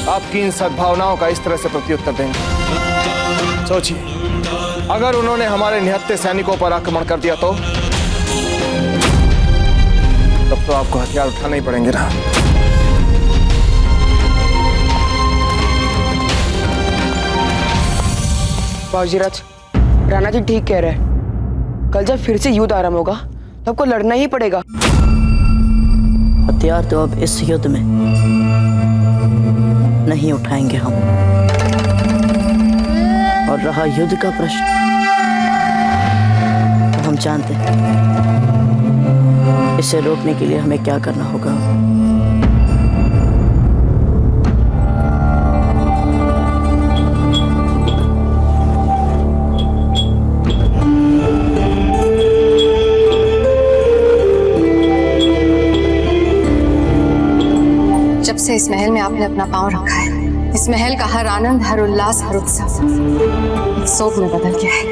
[SPEAKER 3] आपकी इन सद्भावनाओं का इस तरह से प्रत्युत्तर देंगे। सोचिए, अगर उन्होंने हमारे निहत्थे सैनिकों पर आक्रमण कर दिया तो तब तो आपको हथियार उठाने ही पड़ेंगे ना।
[SPEAKER 14] बाजीराज, राणा जी ठीक कह रहे हैं। कल जब फिर से युद्ध आरंभ होगा तो आपको लड़ना ही पड़ेगा।
[SPEAKER 11] हथियार तो अब इस युद्ध में नहीं उठाएंगे हम। और रहा युद्ध का प्रश्न, तो हम जानते हैं इसे रोकने के लिए हमें क्या करना होगा।
[SPEAKER 6] जब से इस महल में आपने अपना पांव रखा है, इस महल का हर आनंद, हर उल्लास, हर उत्सव एक शोक में बदल गया है।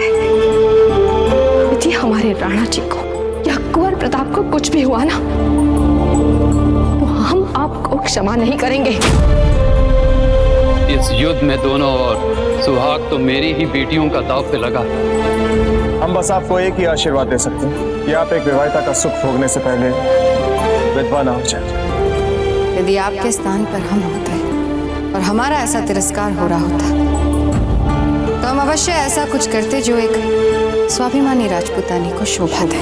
[SPEAKER 15] यदि हमारे राणा जी को या कुंवर प्रताप को कुछ भी हुआ ना, तो हम आपको क्षमा नहीं करेंगे।
[SPEAKER 16] इस युद्ध में दोनों ओर सुहाग तो मेरी ही बेटियों का दांव पे लगा।
[SPEAKER 3] हम बस आपको एक ही आशीर्वाद दे सकते हैं कि आप एक विवाहिता का सुख भोगने से पहले विधवा ना हो जाए।
[SPEAKER 6] यदि आपके स्थान पर हम होते और हमारा ऐसा तिरस्कार हो रहा होता तो हम अवश्य ऐसा कुछ करते जो एक स्वाभिमानी राजपुतानी को शोभा दे।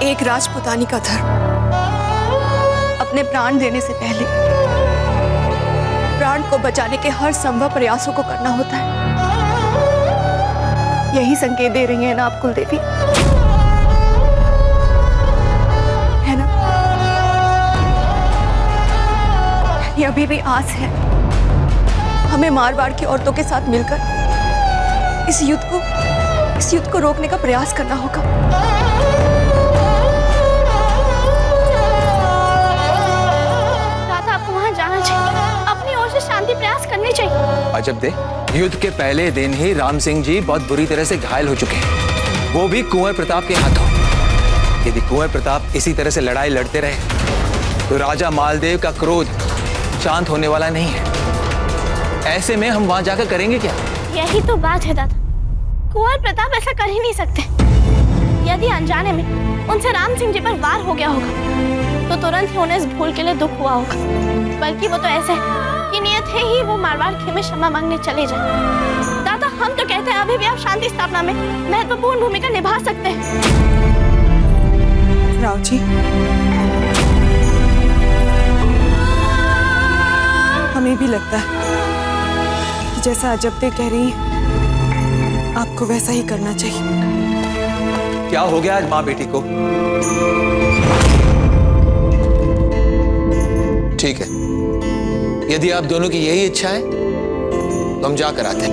[SPEAKER 15] एक राजपुतानी का धर्म अपने प्राण देने से पहले प्राण को बचाने के हर संभव प्रयासों को करना होता है। यही संकेत दे रही है ना आप कुलदेवी, है ना? ये अभी भी आस है हमें मारवाड़ की औरतों के साथ मिलकर इस युद्ध को रोकने का प्रयास करना होगा।
[SPEAKER 13] शांति प्रयास करनी चाहिए।
[SPEAKER 9] अजब दे, युद्ध के पहले दिन ही राम सिंह जी बहुत बुरी तरह से घायल हो चुके हैं, वो भी कुंवर प्रताप के हाथों। यदि कुंवर प्रताप इसी तरह से लड़ाई लड़ते रहे तो राजा मालदेव का क्रोध शांत होने वाला नहीं है। ऐसे में हम वहां जाकर करेंगे क्या?
[SPEAKER 13] यही तो बात है दादा, कुंवर प्रताप ऐसा कर ही नहीं सकते। यदि अनजाने में उनसे राम सिंह जी पर वार हो गया होगा तो तुरंत ही उन्हें इस भूल के लिए दुख हुआ होगा, बल्कि वो तो ऐसे कि नियत है ही वो मारवाड़ में क्षमा मांगने चले जाए। दादा हम तो कहते हैं अभी भी आप शांति स्थापना में महत्वपूर्ण भूमिका निभा सकते हैं।
[SPEAKER 15] राव जी, हमें भी लगता है कि जैसा अजबदे कह रही है आपको वैसा ही करना चाहिए।
[SPEAKER 9] क्या हो गया आज माँ बेटी को? ठीक है, यदि आप दोनों की यही इच्छा है तो हम जाकर आते हैं।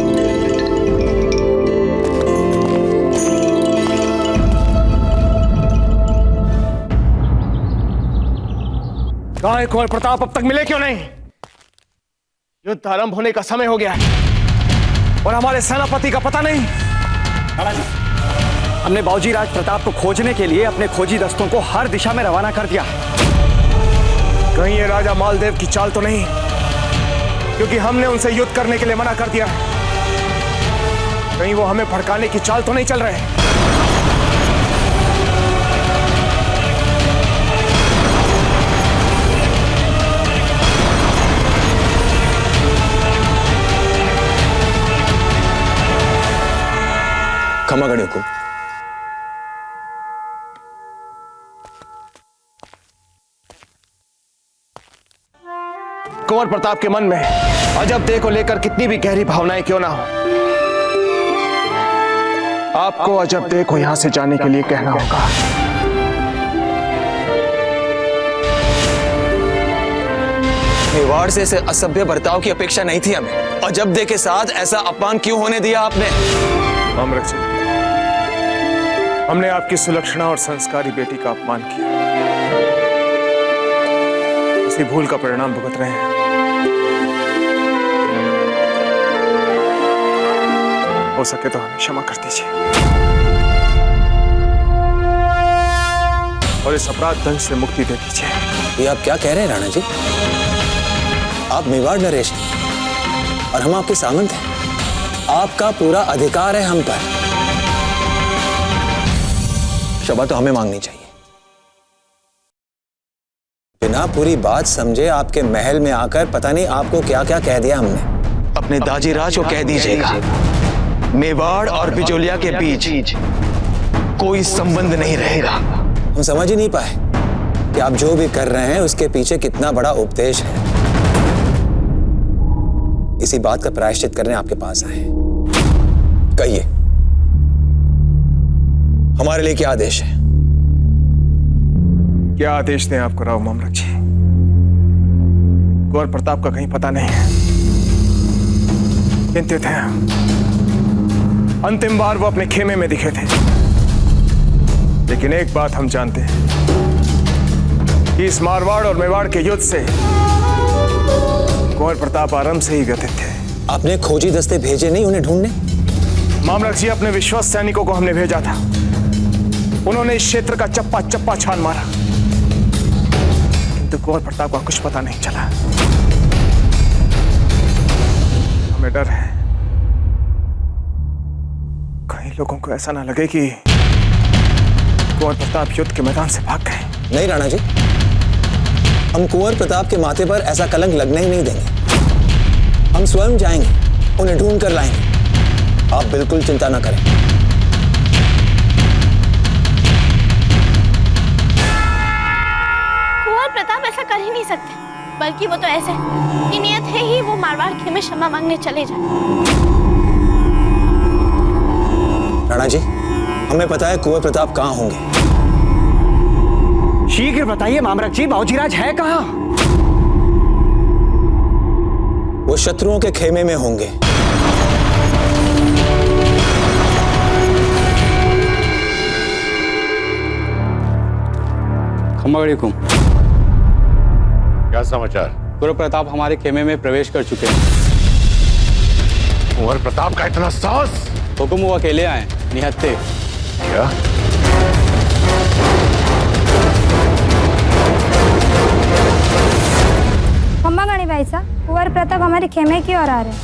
[SPEAKER 3] कहाँ है कुंवर प्रताप? अब तक मिले क्यों नहीं? युद्ध आरंभ होने का समय हो गया है और हमारे सेनापति का पता नहीं।
[SPEAKER 10] हमने बाबूजी राज प्रताप को खोजने के लिए अपने खोजी दस्तों को हर दिशा में रवाना कर दिया।
[SPEAKER 3] कहीं ये राजा मालदेव की चाल तो नहीं, क्योंकि हमने उनसे युद्ध करने के लिए मना कर दिया है। कहीं वो हमें भड़काने की चाल तो नहीं चल रहे?
[SPEAKER 9] क्षमा करें हुकुम।
[SPEAKER 3] कुंवर प्रताप के मन में अजबदे को लेकर कितनी भी गहरी भावनाएं क्यों ना हो, आपको अजबदे को यहां से जाने के लिए कहना होगा।
[SPEAKER 9] मेवाड़ से ऐसे असभ्य बर्ताव की अपेक्षा नहीं थी हमें। अजबदे के साथ ऐसा अपमान क्यों होने दिया आपने?
[SPEAKER 3] अमृत, हमने आपकी सुलक्षणा और संस्कारी बेटी का अपमान किया। इसी भूल का परिणाम भुगत रहे हैं। हो सके तो हमें क्षमा कर दीजिए और इस अपराध दंड से मुक्ति दे दीजिए।
[SPEAKER 9] ये आप क्या कह रहे हैं राणा जी? आप मेवाड़ नरेश हैं और हम आपके सामंत हैं। आपका पूरा अधिकार है हम पर। क्षमा तो हमें मांगनी चाहिए। बिना पूरी बात समझे आपके महल में आकर पता नहीं आपको क्या क्या कह दिया हमने। अपने दाजीराज को कह दीजिएगा मेवाड़ और बिजोलिया के बीच कोई संबंध नहीं रहेगा। हम समझ ही नहीं पाए कि आप जो भी कर रहे हैं उसके पीछे कितना बड़ा उपदेश है। इसी बात का प्रायश्चित करने आपके पास आए। कहिए, हमारे लिए क्या आदेश है?
[SPEAKER 3] क्या आदेश दें आपको राव मामलक जी? कुंवर प्रताप का कहीं पता नहीं है। चिंतित हैं। अंतिम बार वो अपने खेमे में दिखे थे। लेकिन एक बात हम जानते हैं कि इस मारवाड़ और मेवाड़ के युद्ध से कुंवर प्रताप आरंभ से ही व्यथित थे।
[SPEAKER 9] आपने खोजी दस्ते भेजे नहीं उन्हें ढूंढने?
[SPEAKER 3] मामलक जी, अपने विश्वस्त सैनिकों को हमने भेजा था। उन्होंने इस क्षेत्र का चप्पा चप्पा छान मारा, किंतु कुंवर प्रताप का कुछ पता नहीं चला। हमें डर है कई लोगों को ऐसा ना लगे कि कुंवर प्रताप युद्ध के मैदान से भाग गए।
[SPEAKER 9] नहीं राणा जी, हम कुंवर प्रताप के माथे पर ऐसा कलंक लगने ही नहीं देंगे। हम स्वयं जाएंगे, उन्हें ढूंढ कर लाएंगे। आप बिल्कुल चिंता ना करें।
[SPEAKER 13] कुंवर प्रताप ऐसा कर ही नहीं सकते, बल्कि वो तो ऐसे कि नियत है ही वो मारवाड़ खेमे क्षमा मांगने चले जाए।
[SPEAKER 9] राणा जी, हमें पता है कुंवर प्रताप कहाँ होंगे।
[SPEAKER 10] शीघ्र बताइए मामलक जी, बाबूजीराज है कहाँ?
[SPEAKER 9] वो शत्रुओं के खेमे में होंगे।
[SPEAKER 16] खम्बागड़ीकुम।
[SPEAKER 5] क्या समाचार?
[SPEAKER 16] कुंवर प्रताप हमारे खेमे में प्रवेश कर चुके हैं।
[SPEAKER 5] कुंवर प्रताप का इतना साहस?
[SPEAKER 16] हुकुम वो अकेले आए, निहत्थे।
[SPEAKER 5] क्या?
[SPEAKER 17] खम्बागणी भाई साहब, कुंवर प्रताप हमारे खेमे की ओर आ रहे हैं।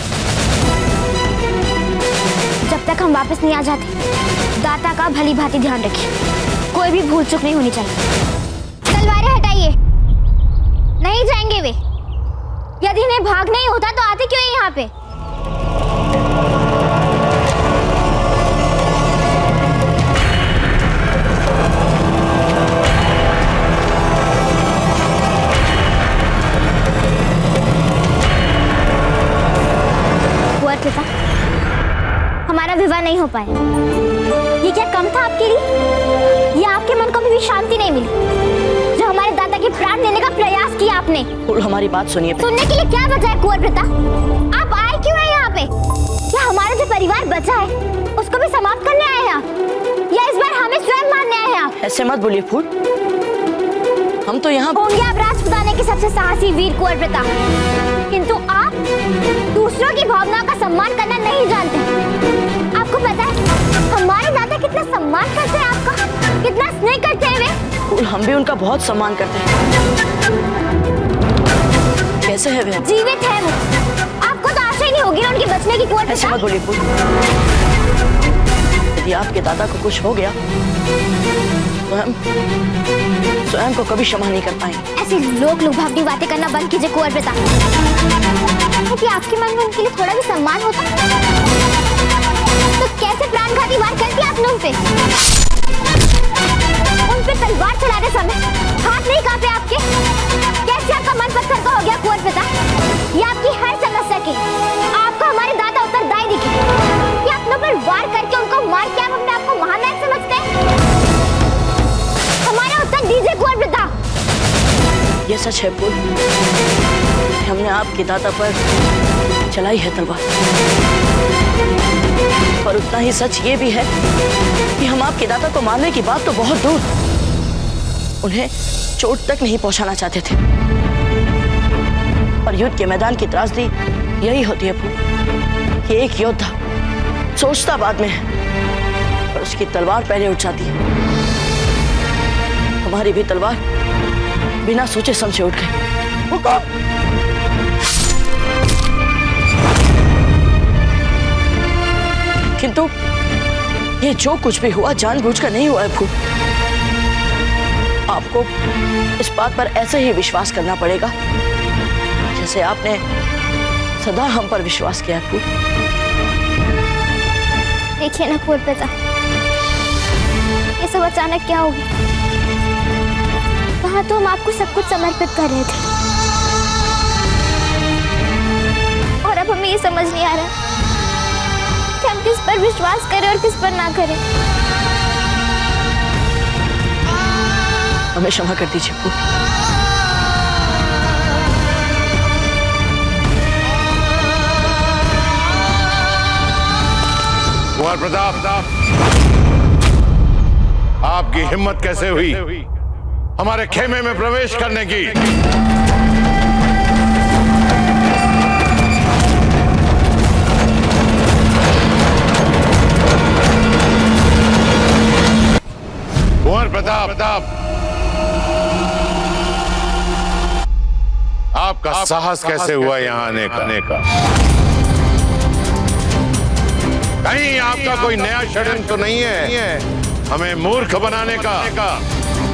[SPEAKER 13] जब तक हम वापस नहीं आ जाते, दाता का भली भांति ध्यान रखिए। कोई भी भूल चूक नहीं होनी चाहिए। तलवारें हटाइए। नहीं जाएंगे वे। यदि इन्हें भाग नहीं होता तो आते क्यों यहाँ पे? हमारा विवाह नहीं हो पाया, ये क्या कम था आपके लिए? या आपके मन को भी शांति नहीं मिली जो हमारे दादा के प्राण लेने का प्रयास किया आपने?
[SPEAKER 11] हमारी बात सुनिए।
[SPEAKER 13] सुनने के लिए क्या बचा है कुंवर प्रताप? आप आए क्यों हैं यहाँ पे? क्या हमारा जो परिवार बचा है उसको भी समाप्त करने आए हैं आप? या इस बार हमें स्वयं मारने आए हैं आप?
[SPEAKER 11] ऐसे मत बोलिए फूल, हम तो यहाँ
[SPEAKER 13] होंगे आप राजपुताने के सबसे साहसी वीर कुंवर प्रताप, किंतु आप दूसरों की भावनाओं का सम्मान करना नहीं जानते। आपको पता है हमारे दादा कितना सम्मान करते हैं आपका, कितना स्नेह करते हैं वे।
[SPEAKER 11] फूल, हम भी उनका बहुत सम्मान करते हैं। कैसे है वे?
[SPEAKER 13] जीवित है वो। आपको तो आशा ही नहीं होगी ना उनके बचने की कुंवर प्रताप।
[SPEAKER 11] ऐसे मत बोलिए फूल, यदि आपके दादा को कुछ हो गया तो हम स्वयं को कभी क्षमा नहीं कर पाएंगे।
[SPEAKER 13] ऐसी लोग लुभावनी बातें करना बंद कीजिए कुंवर प्रताप। कि आपके मन में उनके लिए थोड़ा भी सम्मान होता तो कैसे प्राणघाती वार कर दिया आपने उन पे तलवार चलाते समय हाथ नहीं कांपे आपके? कैसे आपका मन पत्थर का हो गया कुंवर प्रताप? ये आपकी हर समस्या के आपको हमारे दादा उत्तरदायी दिखे कि अपनों पर वार करके उनको मार के आप अपने आप को महानायक समझते हैं। हमारा उत्तर दीजिए कुंवर प्रताप।
[SPEAKER 11] ये सच है फूल, हमने आपके दादा पर चलाई है तलवार, और उतना ही सच ये भी है कि हम आपके दादा को मारने की बात तो बहुत दूर, उन्हें चोट तक नहीं पहुंचाना चाहते थे। और युद्ध के मैदान की त्रासदी यही होती है फूल कि एक योद्धा सोचता बाद में है और उसकी तलवार पहले उठ जाती है। हमारी भी तलवार बिना सोचे समझे उठ गई। किंतु ये जो कुछ भी हुआ जानबूझकर नहीं हुआ है फूल। आपको इस बात पर ऐसे ही विश्वास करना पड़ेगा जैसे आपने सदा हम पर विश्वास किया है फूल।
[SPEAKER 13] देखिए ना कुंवर प्रताप, ये सब अचानक क्या हो गया? वहां तो हम आपको सब कुछ समर्पित कर रहे थे और अब हमें ये समझ नहीं आ रहा कि हम किस पर विश्वास करें और किस पर ना करें।
[SPEAKER 11] हमें क्षमा कर दीजिए फूल।
[SPEAKER 3] कुंवर
[SPEAKER 5] कुंवर प्रताप, आपकी हिम्मत कैसे हुई हमारे खेमे में प्रवेश करने की? कुंवर प्रताप, आपका साहस कैसे हुआ यहाँ आने का? कहीं आपका कोई नया षड्यंत्र तो नहीं है हमें मूर्ख बनाने का?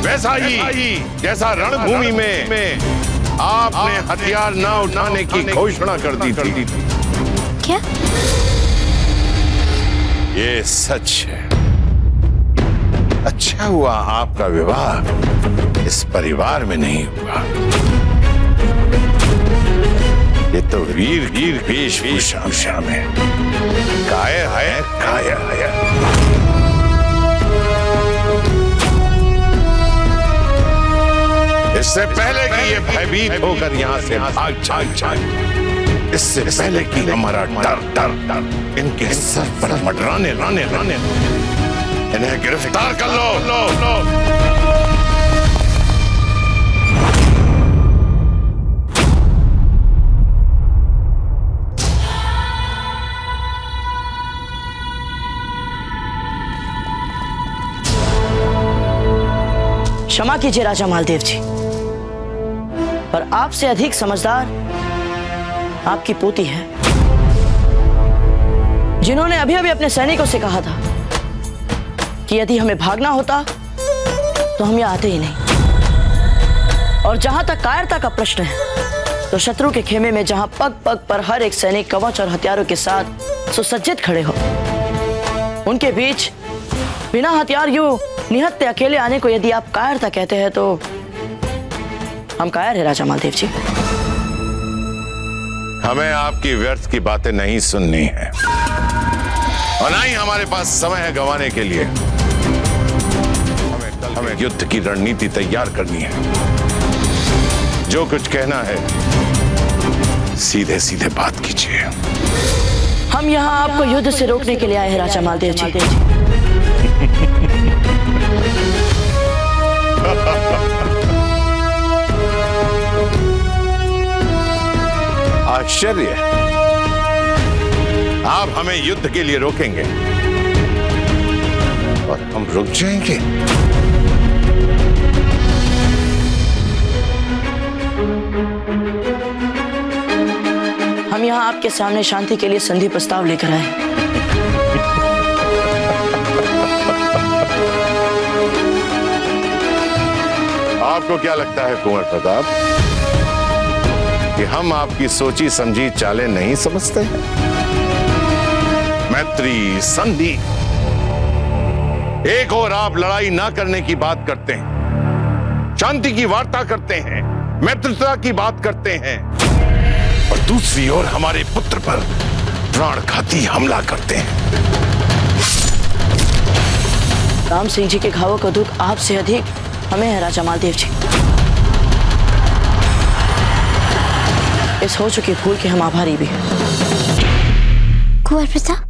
[SPEAKER 5] वैसा ही जैसा रणभूमि में आपने हथियार न उठाने की घोषणा कर दी थी।
[SPEAKER 13] क्या
[SPEAKER 5] ये सच है? अच्छा हुआ आपका विवाह इस परिवार में नहीं हुआ। ये तो वीर वेशभूषा में कायर है। इससे पहले कि ये भयभीत होकर यहाँ से भाग जाए, इससे पहले कि हमारा डर इनके सर पर मंडराने इन्हें गिरफ्तार कर लो।
[SPEAKER 11] क्षमा कीजिए राजा मालदेव जी, पर आपसे अधिक समझदार आपकी पोती है, जिन्होंने अभी अभी अपने सैनिकों से कहा था कि यदि हमें भागना होता तो हम यहाँ आते ही नहीं। और जहां तक कायरता का प्रश्न है तो शत्रु के खेमे में जहां पग पग पर हर एक सैनिक कवच और हथियारों के साथ सुसज्जित खड़े हो, उनके बीच बिना हथियार यूं निहत्ते अकेले आने को यदि आप कायरता कहते हैं तो हम कायर है राजा मालदेव जी।
[SPEAKER 5] हमें आपकी व्यर्थ की बातें नहीं सुननी है और ना ही हमारे पास समय है गंवाने के लिए। हमें युद्ध की रणनीति तैयार करनी है। जो कुछ कहना है सीधे सीधे बात कीजिए।
[SPEAKER 11] हम यहाँ आपको युद्ध से रोकने के लिए आए हैं राजा मालदेव जी।
[SPEAKER 5] आश्चर्य, आप हमें युद्ध के लिए रोकेंगे और हम रुक जाएंगे?
[SPEAKER 11] हम यहाँ आपके सामने शांति के लिए संधि प्रस्ताव लेकर आए।
[SPEAKER 5] आपको क्या लगता है कुंवर प्रताप कि हम आपकी सोची समझी चालें नहीं समझते? मैत्री, संधि, एक और आप लड़ाई ना करने की बात करते हैं, शांति की वार्ता करते हैं, मैत्रिता की बात करते हैं, और दूसरी ओर हमारे पुत्र पर प्राणघाती हमला करते हैं।
[SPEAKER 11] राम सिंह जी के घावों का दुख आपसे अधिक हमें है राजा मालदेव जी। इस हो चुकी भूल के हम आभारी भी हैं।
[SPEAKER 13] कुंवर प्रताप,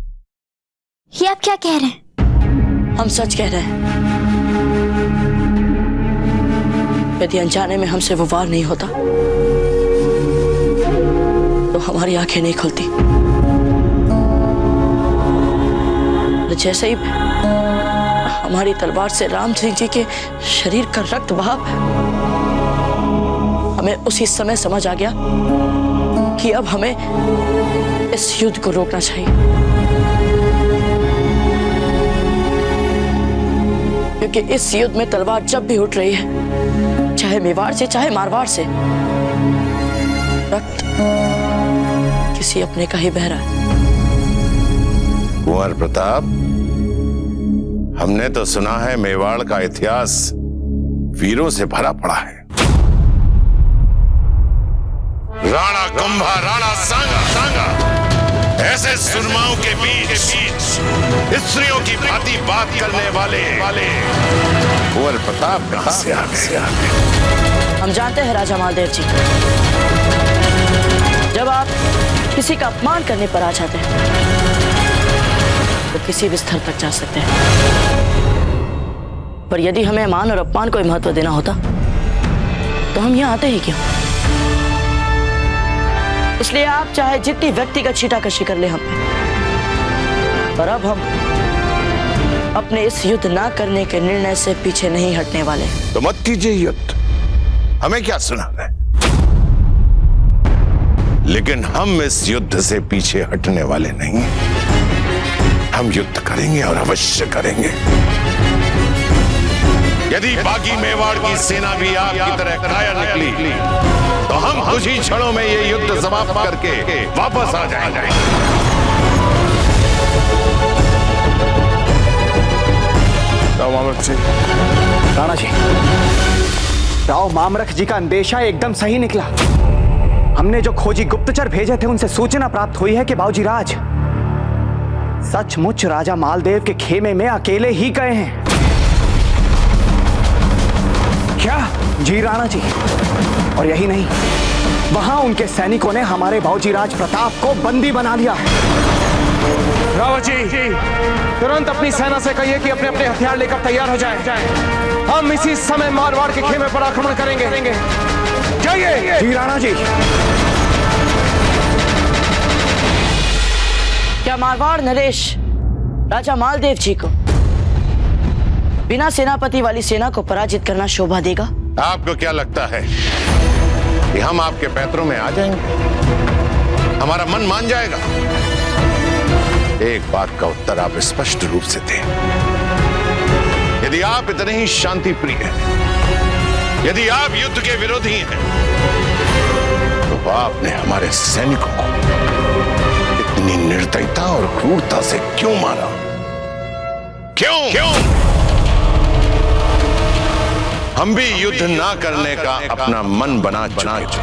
[SPEAKER 13] ये आप क्या कह रहे हैं?
[SPEAKER 11] हम सच कह रहे हैं। यदि अनजाने में हमसे वो वार नहीं होता तो हमारी आंखें नहीं खुलती। जैसे ही हमारी तलवार से राम सिंह जी के शरीर का रक्त बहा, हमें उसी समय समझ आ गया कि अब हमें इस युद्ध को रोकना चाहिए, क्योंकि इस युद्ध में तलवार जब भी उठ रही है, चाहे मेवाड़ से चाहे मारवाड़ से, रक्त किसी अपने का ही बह रहा है।
[SPEAKER 5] कुंवर प्रताप, हमने तो सुना है मेवाड़ का इतिहास वीरों से भरा पड़ा है। राणा कुंभा, राणा सांगा, ऐसे सुरमाओं के बीच स्त्रियों की भांति बात करने वाले कुंवर प्रताप कहां से आ गए?
[SPEAKER 11] हम जानते हैं राजा मालदेव जी, जब आप किसी का अपमान करने पर आ जाते हैं वो किसी भी स्तर तक जा सकते हैं, पर यदि हमें मान और अपमान को महत्व देना होता तो हम यहाँ आते ही क्यों? इसलिए आप चाहे जितनी व्यक्तिगत छीटाकशी कर ले हम पे, पर अब हम अपने इस युद्ध ना करने के निर्णय से पीछे नहीं हटने वाले।
[SPEAKER 5] तो मत कीजिए युद्ध, हमें क्या सुना है, लेकिन हम इस युद्ध से पीछे हटने वाले नहीं। हम युद्ध करेंगे और अवश्य करेंगे। यदि बाकी मेवाड़ की सेना भी आपकी तरह कायर निकली तो हम कुछ ही क्षणों में ये युद्ध समाप्त करके वापस आ जाएंगे।
[SPEAKER 3] राणा जी, राव मामरख जी का अंदेशा एकदम सही निकला। हमने जो खोजी गुप्तचर भेजे थे उनसे सूचना प्राप्त हुई है कि बाबूजी राज सचमुच राजा मालदेव के खेमे में अकेले ही गए हैं। क्या? जी राणा जी, और यही नहीं, वहां उनके सैनिकों ने हमारे बाबूजी राज प्रताप को बंदी बना लिया है।
[SPEAKER 7] रावत जी, तुरंत अपनी सेना से कहिए कि अपने अपने हथियार लेकर तैयार हो जाएं। हम इसी समय मारवाड़ के खेमे पर आक्रमण करेंगे। जाइए।
[SPEAKER 3] जी राणा जी।
[SPEAKER 11] क्या मारवाड़ नरेश राजा मालदेव जी को बिना सेनापति वाली सेना को पराजित करना शोभा देगा?
[SPEAKER 5] आपको क्या लगता है कि हम आपके पैतरों में आ जाएंगे? हमारा मन मान जाएगा? एक बात का उत्तर आप स्पष्ट रूप से दें। यदि आप इतने ही शांति प्रिय हैं, यदि आप युद्ध के विरोधी हैं, तो आपने हमारे सैनिकों को इतनी निर्दयता और क्रूरता से क्यों मारा? क्यों? हम भी युद्ध ना करने का अपना मन बना चुके,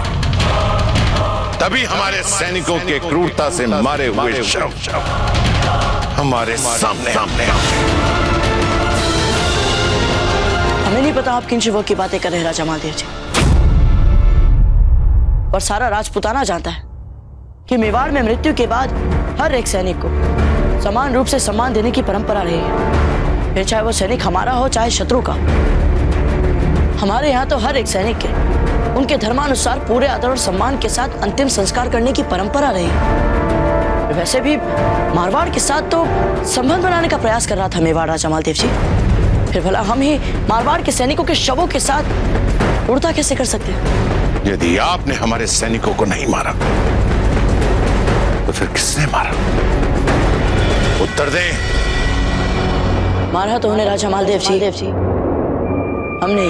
[SPEAKER 5] तभी हमारे सैनिकों के क्रूरता से मारे हुए शव हमारे सामने।
[SPEAKER 11] हमें नहीं पता आप किन शिवों की बातें कर रहे हैं राजा मालदेव जी, और सारा राजपुताना जानता है कि मेवाड़ में मृत्यु के बाद हर एक सैनिक को समान रूप से सम्मान देने की परंपरा रही है, फिर चाहे वो सैनिक हमारा हो चाहे शत्रु का। हमारे यहाँ तो हर एक सैनिक के उनके धर्मानुसार पूरे आदर और सम्मान के साथ अंतिम संस्कार करने की परंपरा रही। वैसे भी मारवाड़ के साथ तो संबंध बनाने का प्रयास कर रहा था मेवाड़ राजा मालदेव जी, फिर भला हम ही मारवाड़ के सैनिकों के शवों के साथ उड़ता कैसे कर सकते हैं?
[SPEAKER 5] यदि आपने हमारे सैनिकों को नहीं मारा तो फिर किसने मारा? उत्तर दे।
[SPEAKER 11] मारा तो उन्हें राजा मालदेव जी, हमने।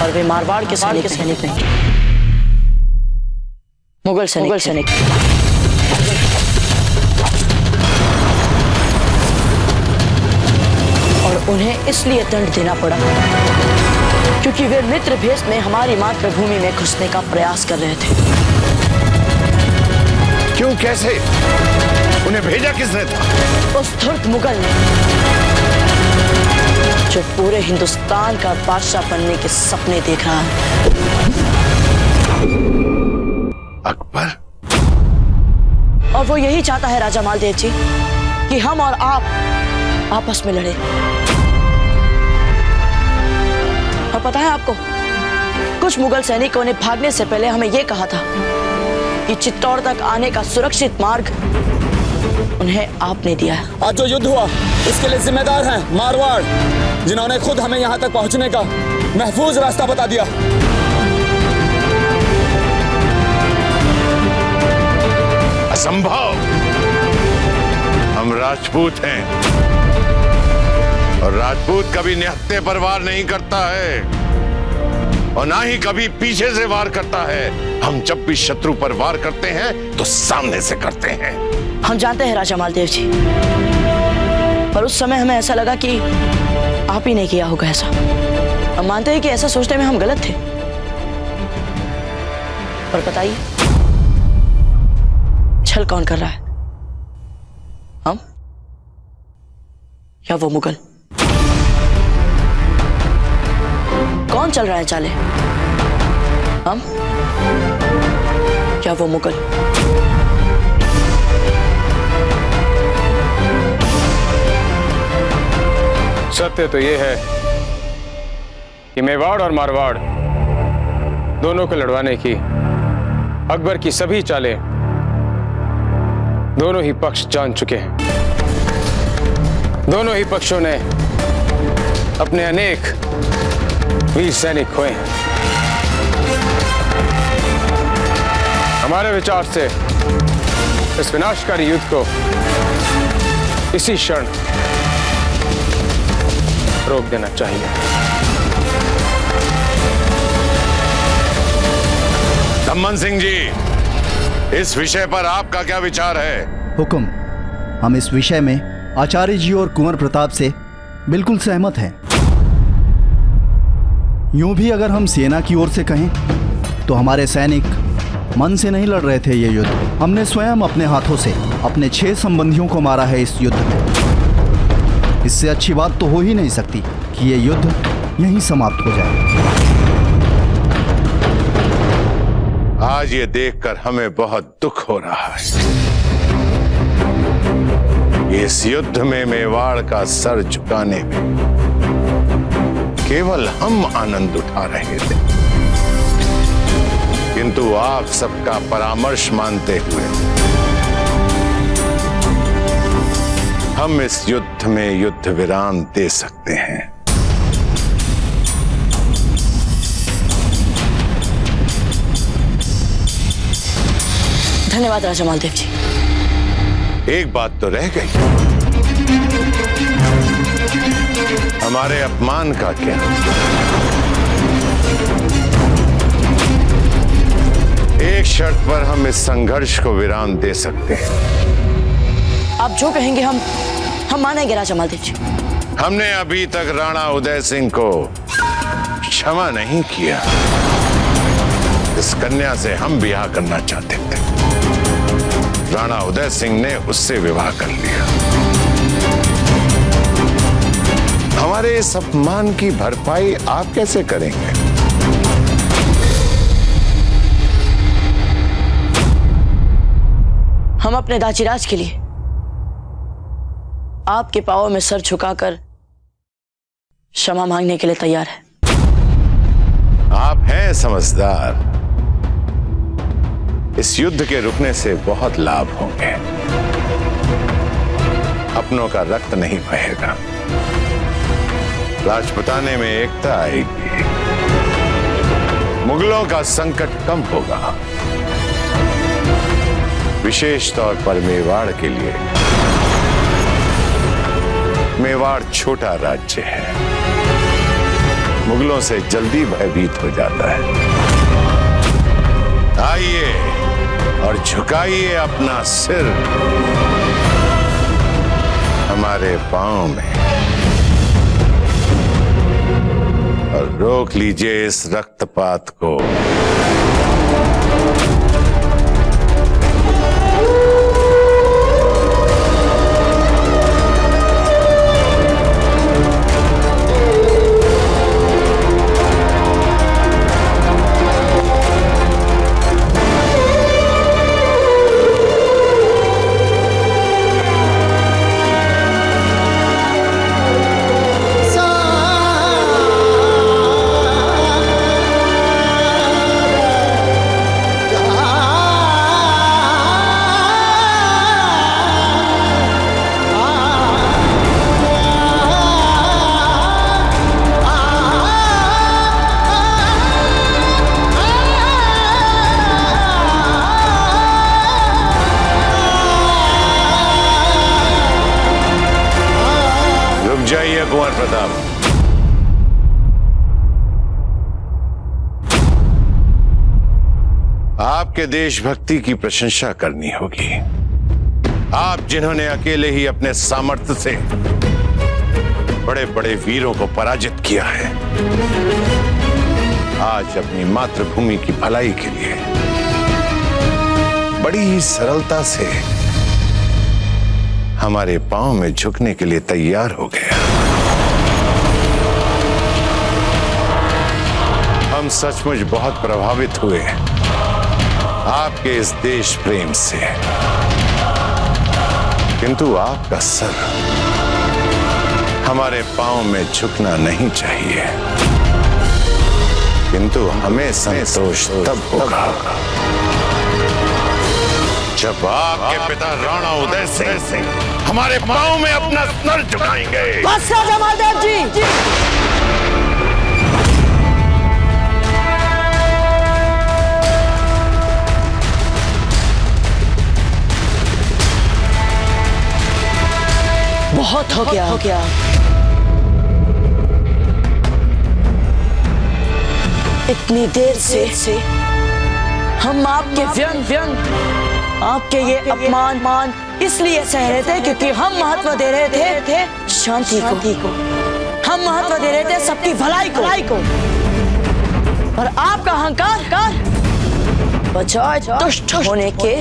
[SPEAKER 11] और वे मारवाड़ के सैनिक नहीं, मुगल सैनिक। और उन्हें इसलिए दंड देना पड़ा क्योंकि वे मित्र भेष में हमारी मातृभूमि में घुसने का प्रयास कर रहे थे।
[SPEAKER 5] क्यों? कैसे? उन्हें भेजा किसने था?
[SPEAKER 11] उस धूर्त मुगल ने, जो पूरे हिंदुस्तान का बादशाह बनने के सपने देख रहा है।
[SPEAKER 5] अकबर?
[SPEAKER 11] और वो यही चाहता है राजा मालदेव जी कि हम और आप आपस में लड़े। और पता है आपको, कुछ मुगल सैनिकों ने भागने से पहले हमें यह कहा था कि चित्तौड़ तक आने का सुरक्षित मार्ग उन्हें आपने दिया है।
[SPEAKER 18] आज जो युद्ध हुआ इसके लिए जिम्मेदार हैं मारवाड़, जिन्होंने खुद हमें यहाँ तक पहुँचने का महफूज रास्ता बता दिया।
[SPEAKER 5] असंभव। हम राजपूत हैं और राजपूत कभी निहत्थे पर वार नहीं करता है और ना ही कभी पीछे से वार करता है। हम जब भी शत्रु पर वार करते हैं तो सामने से करते हैं।
[SPEAKER 11] हम जानते हैं राजा मालदेव जी, पर उस समय हमें ऐसा लगा कि आप ही ने किया होगा ऐसा। हम मानते हैं कि ऐसा सोचने में हम गलत थे, पर बताइए छल कौन कर रहा है, हम या वो मुगल? कौन कौन चल रहा है चाले? हम क्या वो मुगल?
[SPEAKER 7] सत्य तो ये है कि मेवाड़ और मारवाड़ दोनों को लड़वाने की अकबर की सभी चालें दोनों ही पक्ष जान चुके हैं। दोनों ही पक्षों ने अपने अनेक वीर सैनिक खोए हैं। हमारे विचार से इस विनाशकारी युद्ध को इसी क्षण रोक देना चाहिए।
[SPEAKER 5] दमन सिंह जी, इस विषय पर आपका क्या विचार है?
[SPEAKER 10] हुक्म, हम इस विषय में आचार्य जी और कुंवर प्रताप से बिल्कुल सहमत हैं। यूं भी अगर हम सेना की ओर से कहें तो हमारे सैनिक मन से नहीं लड़ रहे थे ये युद्ध। हमने स्वयं अपने हाथों से अपने 6 संबंधियों को मारा है इस युद्ध में। इससे अच्छी बात तो हो ही नहीं सकती कि ये युद्ध यहीं समाप्त हो जाए।
[SPEAKER 5] आज ये देखकर हमें बहुत दुख हो रहा है। इस युद्ध में मेवाड़ का सर झुकाने में केवल हम आनंद उठा रहे थे, किंतु आप सबका परामर्श मानते हुए हम इस युद्ध में युद्ध विराम दे सकते हैं।
[SPEAKER 11] धन्यवाद राजा मालदेव जी।
[SPEAKER 5] एक बात तो रह गई, हमारे अपमान का क्या? एक शर्त पर हम इस संघर्ष को विराम दे सकते हैं।
[SPEAKER 11] आप जो कहेंगे हम मानेंगे राजा मालदेव जी।
[SPEAKER 5] हमने अभी तक राणा उदय सिंह को क्षमा नहीं किया। इस कन्या से हम विवाह करना चाहते थे। राणा उदय सिंह ने उससे विवाह कर लिया। हमारे इस अपमान की भरपाई आप कैसे करेंगे?
[SPEAKER 11] हम अपने दाजीराज के लिए आपके पांवों में सर झुकाकर क्षमा मांगने के लिए तैयार हैं।
[SPEAKER 5] आप हैं समझदार। इस युद्ध के रुकने से बहुत लाभ होंगे। अपनों का रक्त नहीं बहेगा, राजपुताने में एकता आएगी, मुगलों का संकट कम होगा। विशेष तौर पर मेवाड़ के लिए। मेवाड़ छोटा राज्य है, मुगलों से जल्दी भयभीत हो जाता है। आइए और झुकाइए अपना सिर हमारे पांव में और रोक लीजिए इस रक्तपात को। जाइए कुंवर प्रताप। आपके देशभक्ति की प्रशंसा करनी होगी। आप जिन्होंने अकेले ही अपने सामर्थ्य से बड़े बड़े वीरों को पराजित किया है, आज अपनी मातृभूमि की भलाई के लिए बड़ी ही सरलता से हमारे पांव में झुकने के लिए तैयार हो गया। हम सचमुच बहुत प्रभावित हुए आपके इस देश प्रेम से, किंतु आपका सर हमारे पांव में झुकना नहीं चाहिए, किंतु हमें संतोष तब होगा जब आपके पिता राणा उदय सिंह हमारे पांव में अपना सर झुकाएंगे।
[SPEAKER 11] बस राजा मालदेव जी। बहुत हो गया। इतनी देर से हम आपके व्यंग आपके ये अपमान इसलिए सह रहे थे क्योंकि हम महत्व दे रहे थे शांति को, हम महत्व दे रहे थे सबकी भलाई को, और आपका अहंकार बजाय दुष्ट होने के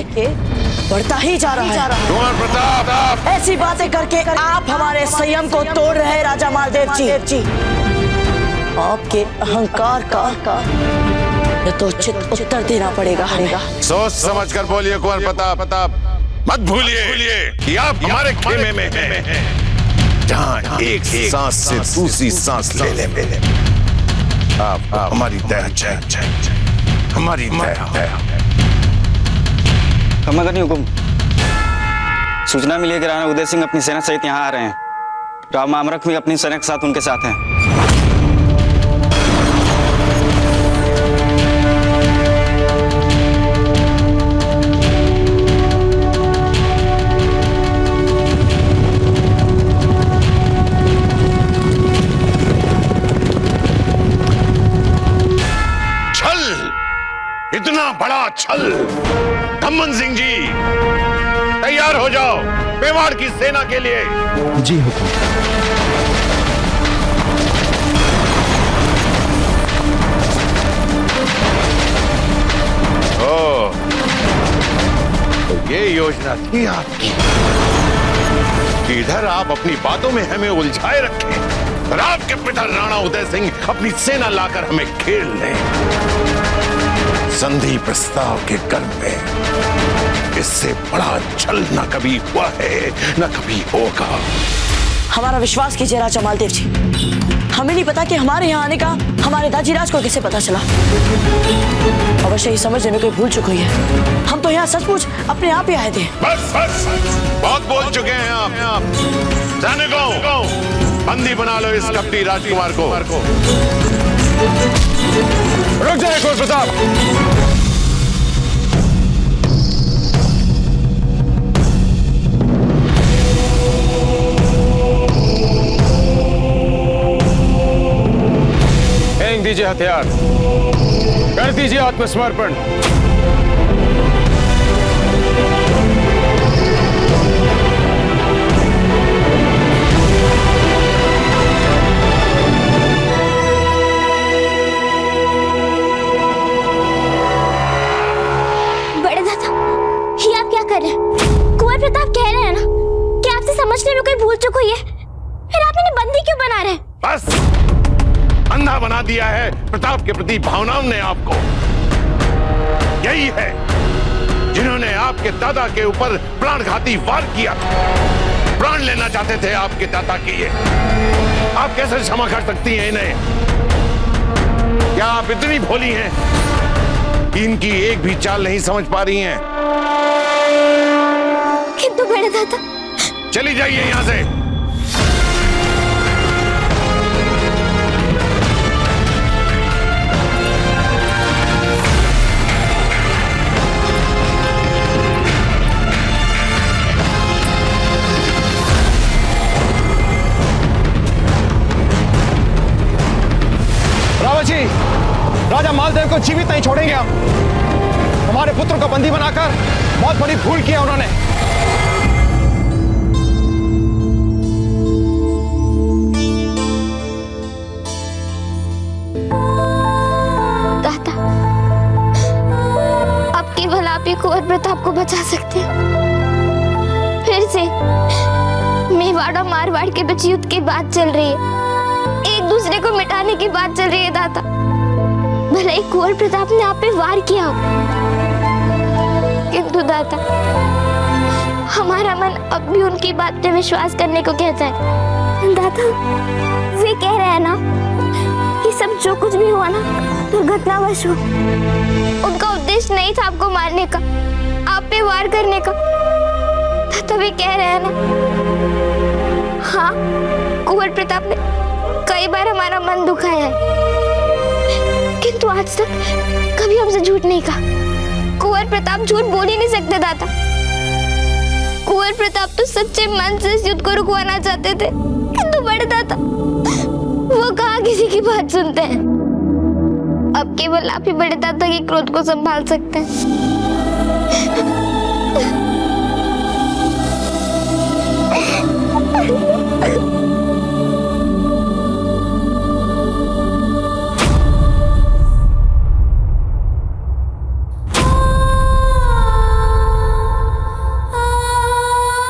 [SPEAKER 11] बढ़ता ही जा रहा है।
[SPEAKER 5] कुंवर प्रताप,
[SPEAKER 11] ऐसी बातें करके आप हमारे संयम को तोड़ रहे हैं राजा मालदेव जी। आपके अहंकार का यथोचित उत्तर देना पड़ेगा।
[SPEAKER 5] सोच समझ कर बोलिए कुंवर प्रताप। मत भूलिए कि आप हमारे खेमे में हैं, जहाँ एक सांस से दूसरी सांस ले आप हमारी दया, हमारी दया।
[SPEAKER 19] खमागनी हुकुम, सूचना मिली है कि राणा उदय सिंह अपनी सेना सहित यहाँ आ रहे हैं। राव मामरख भी अपनी सेना के साथ उनके साथ हैं।
[SPEAKER 5] इतना बड़ा छल! दमन सिंह जी, तैयार हो जाओ मेवाड़ की सेना के लिए।
[SPEAKER 10] जी हुकुम।
[SPEAKER 5] तो ये योजना थी आपकी कि इधर आप अपनी बातों में हमें उलझाए रखें और आपके पिता राणा उदय सिंह अपनी सेना लाकर हमें घेर लें। संधि प्रस्ताव के कर्म में इससे बड़ा छल न कभी हुआ है, न कभी होगा।
[SPEAKER 11] हमारा विश्वास कीजिए राजा मालदेव जी, हमें नहीं पता कि हमारे यहाँ आने का हमारे दाजीराज को कैसे पता चला। अवश्य ही समझने में कोई भूल चुकी है। हम तो यहाँ सचमुच अपने आप ही आए थे।
[SPEAKER 5] बस बहुत बोल चुके हैं आप। जाने को बंदी बना लो इस कपटी राजकुमार को।
[SPEAKER 3] रुक जाए कुंवर प्रताप।
[SPEAKER 18] फेंक दीजिए हथियार, कर दीजिए आत्मसमर्पण।
[SPEAKER 13] कुंवर प्रताप कह रहे हैं ना कि आपसे समझने में कोई भूल चूक हुई है, फिर आप इन्हें बंदी क्यों बना रहे हैं?
[SPEAKER 5] बस अंधा बना दिया है प्रताप के प्रति भावनाओं ने आपको। यही है जिन्होंने आपके दादा के ऊपर प्राणघाती वार किया, प्राण लेना चाहते थे आपके दादा की। ये आप कैसे क्षमा कर सकती हैं इन्हें? क्या आप इतनी भोली हैं कि इनकी एक भी चाल नहीं समझ पा रही हैं?
[SPEAKER 13] किंतु बड़े दादा,
[SPEAKER 5] चली जाइए यहां से।
[SPEAKER 3] रावत जी, राजा मालदेव को जीवित नहीं छोड़ेंगे हम। हमारे पुत्र को बंदी बनाकर बहुत बड़ी भूल की है उन्होंने।
[SPEAKER 13] दादा, अब केवल आप ही कुंवर प्रताप को बचा सकते हैं। फिर से मेवाड़ और मारवाड़ के बीच युद्ध की बात चल रही है, एक दूसरे को मिटाने की बात चल रही है दादा। भले ही कुंवर प्रताप ने आप पे वार किया हो, किंतु दाता हमारा मन अब भी उनकी बात पे विश्वास करने को कहता है। दाता वे कह रहे हैं ना कि सब जो कुछ भी हुआ ना दुर्घटनावश हो, उनका उद्देश्य नहीं था आपको मारने का, आप पे वार करने का। दाता वे कह रहे हैं ना, हाँ कुंवर प्रताप ने कई बार हमारा मन दुखाया है, किंतु आज तक कभी हमसे झूठ नहीं कहा। कुंवर प्रताप झूठ बोल ही नहीं सकते दाता। कुंवर प्रताप तो सच्चे मन से इस युद्ध को रुकवाना चाहते थे, किंतु बड़े दाता वो कहाँ किसी की बात सुनते हैं। अब केवल आप ही बड़े दाता के क्रोध को संभाल सकते हैं।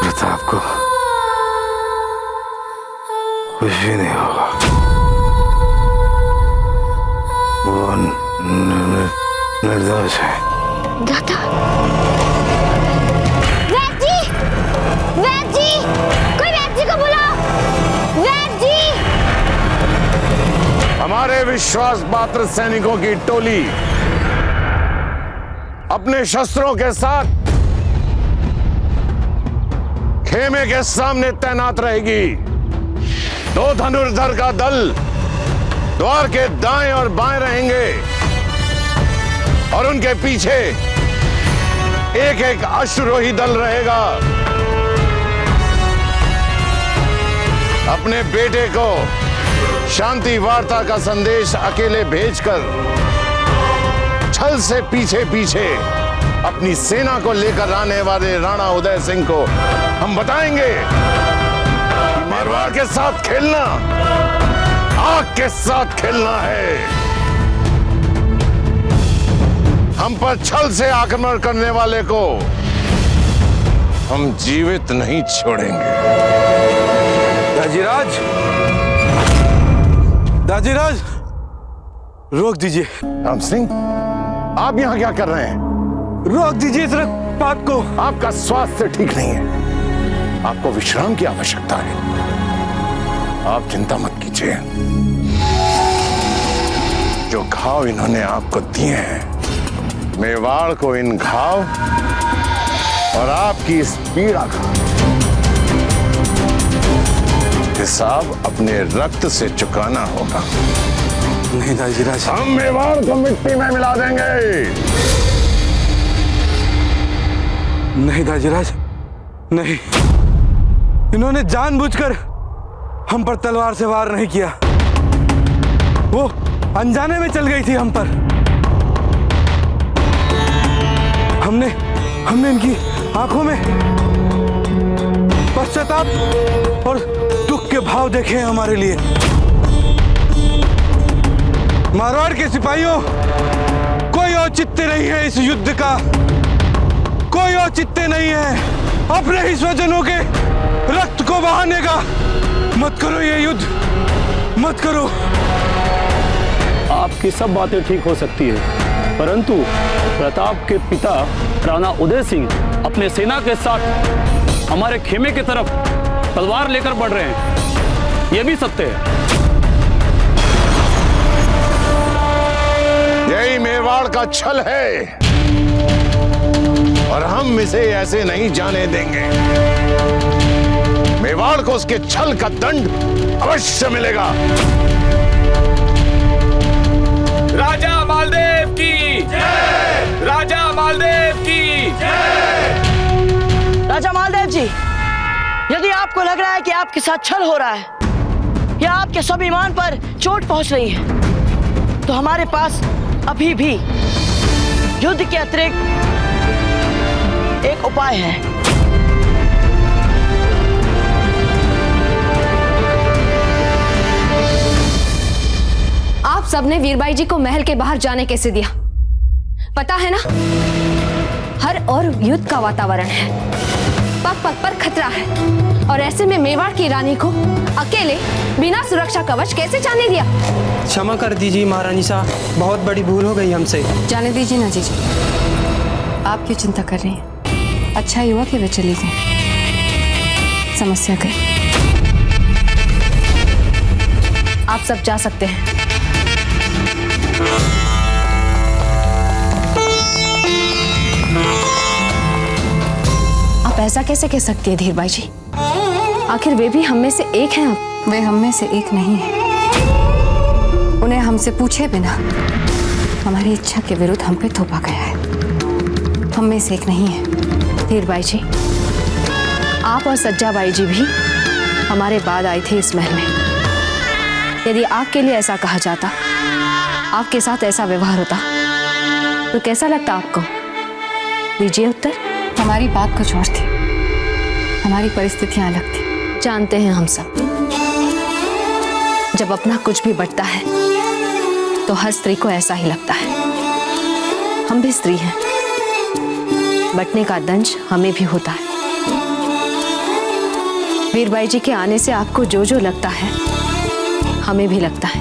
[SPEAKER 5] प्रताप को कुछ भी नहीं होगा। वो निर्दोष है।
[SPEAKER 13] दादा वैद्य जी, वैद्य जी, कोई वैद्य जी को बुलाओ। वैद्य जी,
[SPEAKER 5] हमारे विश्वास पात्र सैनिकों की टोली अपने शस्त्रों के साथ खेमे के सामने तैनात रहेगी। 2 धनुर्धर का दल द्वार के दाएं और बाएं रहेंगे और उनके पीछे एक एक अश्वरोही दल रहेगा। अपने बेटे को शांति वार्ता का संदेश अकेले भेजकर छल से पीछे पीछे अपनी सेना को लेकर आने वाले राणा उदय सिंह को हम बताएंगे कि मारवाड़ के साथ खेलना आग के साथ खेलना है। हम पर छल से आक्रमण करने वाले को हम जीवित नहीं छोड़ेंगे।
[SPEAKER 3] दाजीराज, दाजीराज, रोक दीजिए।
[SPEAKER 5] राम सिंह, आप यहाँ क्या कर रहे हैं?
[SPEAKER 3] रोक दीजिए इस रक्तपात को।
[SPEAKER 5] आपका स्वास्थ्य ठीक नहीं है, आपको विश्राम की आवश्यकता है। आप चिंता मत कीजिए। जो घाव इन्होंने आपको दिए हैं, मेवाड़ को इन घाव और आपकी इस पीड़ा का हिसाब अपने रक्त से चुकाना होगा।
[SPEAKER 3] नहीं दाजीराज,
[SPEAKER 5] हम मेवाड़ को मिट्टी में मिला देंगे।
[SPEAKER 3] नहीं दाजीराज, नहीं। इन्होंने जानबूझकर हम पर तलवार से वार नहीं किया। वो अनजाने में चल गई थी हम पर। हमने इनकी आंखों में पश्चाताप और दुख के भाव देखे हैं हमारे लिए। मारवाड़ के सिपाहियों, कोई औचित्य नहीं है इस युद्ध का, कोई औचित्य नहीं है अपने ही स्वजनों के रक्त को बहाने का। मत करो ये युद्ध, मत करो।
[SPEAKER 20] आपकी सब बातें ठीक हो सकती है, परंतु प्रताप के पिता राणा उदय सिंह अपने सेना के साथ हमारे खेमे की तरफ तलवार लेकर बढ़ रहे हैं, यह भी सत्य है।
[SPEAKER 5] यही मेवाड़ का छल है और हम इसे ऐसे नहीं जाने देंगे। मेवाड़ को उसके छल का दंड अवश्य मिलेगा।
[SPEAKER 18] राजा मालदेव की जय! राजा मालदेव की जय!
[SPEAKER 11] राजा मालदेव जी, यदि आपको लग रहा है कि आपके साथ छल हो रहा है या आपके स्वाभिमान पर चोट पहुंच रही है, तो हमारे पास अभी भी युद्ध के अतिरिक्त एक उपाय है।
[SPEAKER 21] आप सबने वीरबाई जी को महल के बाहर जाने कैसे दिया? पता है ना, हर और युद्ध का वातावरण है। पग पग पर खतरा है, और ऐसे में मेवाड़ की रानी को अकेले बिना सुरक्षा कवच कैसे जाने दिया?
[SPEAKER 8] क्षमा कर दीजिए महारानी साहब, बहुत बड़ी भूल हो गई हमसे।
[SPEAKER 6] जाने दीजिए ना जीजी, आप क्यों चिंता कर रही हैं? अच्छा ही हुआ कि वे चली गई, समस्या गई।
[SPEAKER 21] आप सब जा सकते हैं। आप ऐसा कैसे कह सकती है धीर बाई जी? आखिर वे भी हम में से एक हैं। अब
[SPEAKER 6] वे हम में से एक नहीं है। उन्हें हमसे पूछे बिना हमारी इच्छा के विरुद्ध हम पे थोपा गया है। हम में से एक नहीं है।
[SPEAKER 21] धीर बाई जी, आप और सज्जा बाई जी भी हमारे बाद आए थे इस महल में। यदि आपके लिए ऐसा कहा जाता, आपके साथ ऐसा व्यवहार होता, तो कैसा लगता आपको? दीजिए उत्तर।
[SPEAKER 6] हमारी बात कुछ और थी, हमारी परिस्थितियां अलग थी।
[SPEAKER 21] जानते हैं हम सब, जब अपना कुछ भी बटता है तो हर स्त्री को ऐसा ही लगता है। हम भी स्त्री हैं, बटने का दंश हमें भी होता है। वीरबाई जी के आने से आपको जो जो लगता है हमें भी लगता है,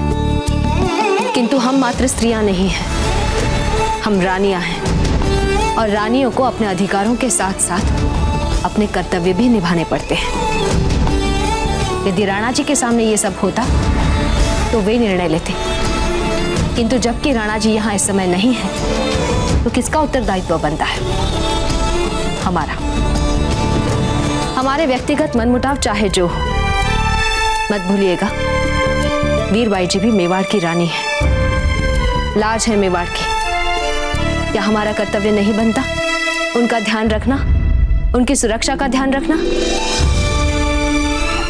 [SPEAKER 21] किंतु हम मात्र स्त्रियां नहीं हैं, हम रानियां हैं, और रानियों को अपने अधिकारों के साथ साथ अपने कर्तव्य भी निभाने पड़ते हैं। यदि राणा जी के सामने ये सब होता तो वे निर्णय लेते, किंतु जबकि राणा जी यहाँ इस समय नहीं है, तो किसका उत्तरदायित्व बनता है? हमारा। हमारे व्यक्तिगत मनमुटाव चाहे जो हो, मत भूलिएगा वीरबाई जी भी मेवाड़ की रानी है, लाज है मेवाड़ की। क्या हमारा कर्तव्य नहीं बनता उनका ध्यान रखना, उनकी सुरक्षा का ध्यान रखना?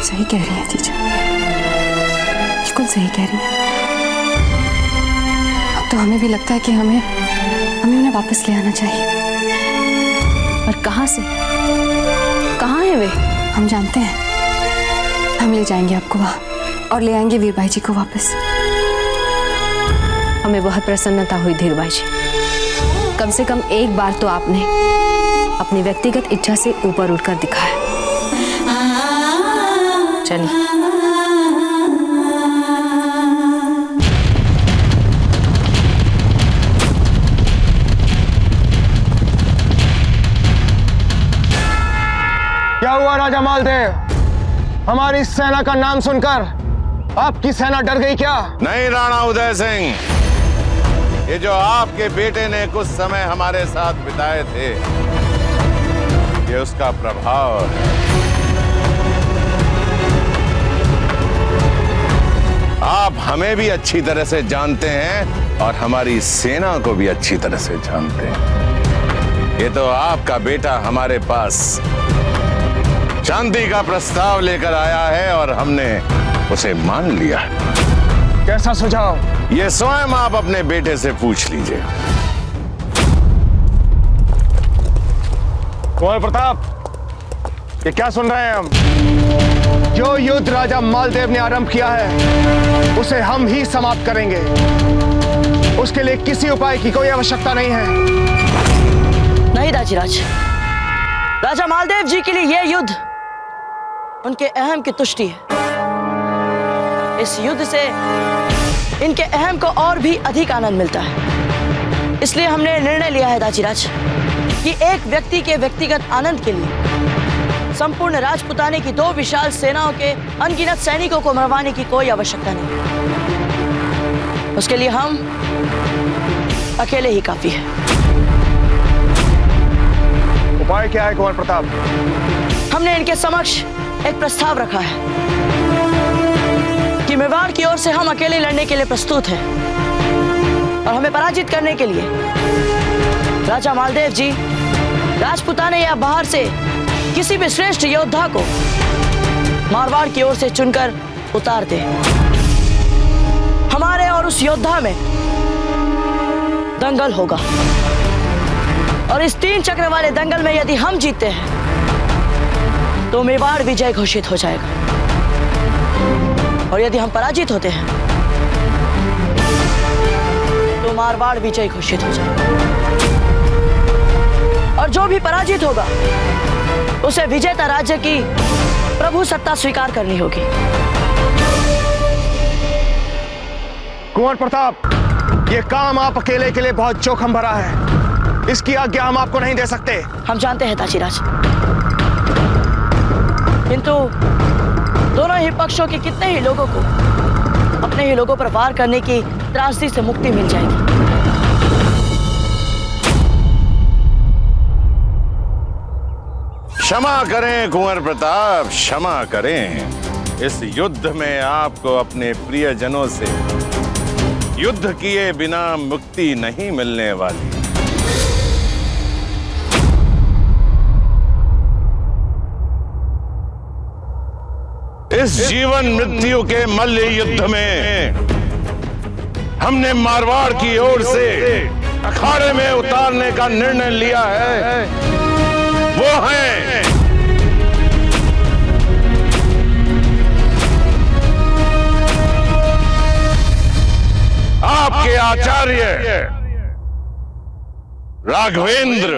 [SPEAKER 6] सही कह रही है जीजा, बिल्कुल सही कह रही है। अब तो हमें भी लगता है कि हमें उन्हें वापस ले आना चाहिए।
[SPEAKER 21] पर कहाँ से? कहाँ है वे?
[SPEAKER 6] हम जानते हैं, हम ले जाएंगे आपको वहां और ले आएंगे वीरबाई जी को वापस।
[SPEAKER 21] हमें बहुत प्रसन्नता हुई धीरबाई जी, कम से कम एक बार तो आपने अपनी व्यक्तिगत इच्छा से ऊपर उठकर दिखाया। चलिए।
[SPEAKER 3] क्या हुआ राजा मालदेव? हमारी सेना का नाम सुनकर आपकी सेना डर गई क्या?
[SPEAKER 5] नहीं राणा उदय सिंह, ये जो आपके बेटे ने कुछ समय हमारे साथ बिताए थे, ये उसका प्रभाव है। आप हमें भी अच्छी तरह से जानते हैं और हमारी सेना को भी अच्छी तरह से जानते हैं। ये तो आपका बेटा हमारे पास शांति का प्रस्ताव लेकर आया है और हमने उसे मान लिया।
[SPEAKER 3] कैसा सुझाव?
[SPEAKER 5] ये स्वयं आप अपने बेटे से पूछ लीजिए।
[SPEAKER 3] कुंवर प्रताप, ये क्या सुन रहे हैं हम? जो युद्ध राजा मालदेव ने आरंभ किया है उसे हम ही समाप्त करेंगे। उसके लिए किसी उपाय की कोई आवश्यकता नहीं है।
[SPEAKER 11] नहीं दाजीराज, राजा मालदेव जी के लिए यह युद्ध उनके अहम की तुष्टि है। इस युद्ध से इनके अहम को और भी अधिक आनंद मिलता है। इसलिए हमने निर्णय लिया है दाजीराज कि एक व्यक्ति के व्यक्तिगत आनंद के लिए संपूर्ण राजपुताने की 2 विशाल सेनाओं के अनगिनत सैनिकों को मरवाने की कोई आवश्यकता नहीं। उसके लिए हम अकेले ही काफी है।
[SPEAKER 3] उपाय क्या है कुंवर प्रताप?
[SPEAKER 11] हमने इनके समक्ष एक प्रस्ताव रखा है कि मेवाड़ की ओर से हम अकेले लड़ने के लिए प्रस्तुत हैं और हमें पराजित करने के लिए राजा मालदेव जी राजपुताने या बाहर से किसी भी श्रेष्ठ योद्धा को मारवाड़ की ओर से चुनकर उतार दे। हमारे और उस योद्धा में दंगल होगा और इस 3 चक्र वाले दंगल में यदि हम जीतते हैं तो मेवाड़ विजय घोषित हो जाएगा, और यदि हम पराजित होते हैं तो मारवाड़ विजय घोषित हो जाएगा। और जो भी पराजित होगा उसे विजेता राज्य की प्रभु सत्ता स्वीकार करनी होगी।
[SPEAKER 3] कुंवर प्रताप, ये काम आप अकेले के लिए बहुत जोखिम भरा है। इसकी आज्ञा हम आपको नहीं दे सकते।
[SPEAKER 11] हम जानते हैं ताजीराज, किंतु दोनों ही पक्षों के कितने ही लोगों को अपने ही लोगों पर वार करने की त्रासदी से मुक्ति मिल जाएगी।
[SPEAKER 5] क्षमा करें कुंवर प्रताप, क्षमा करें। इस युद्ध में आपको अपने प्रियजनों से युद्ध किए बिना मुक्ति नहीं मिलने वाली। इस जीवन मृत्यु के मल्ल युद्ध में हमने मारवाड़ की ओर से अखाड़े में उतारने का निर्णय लिया है। वो है आपके आचार्य राघवेंद्र।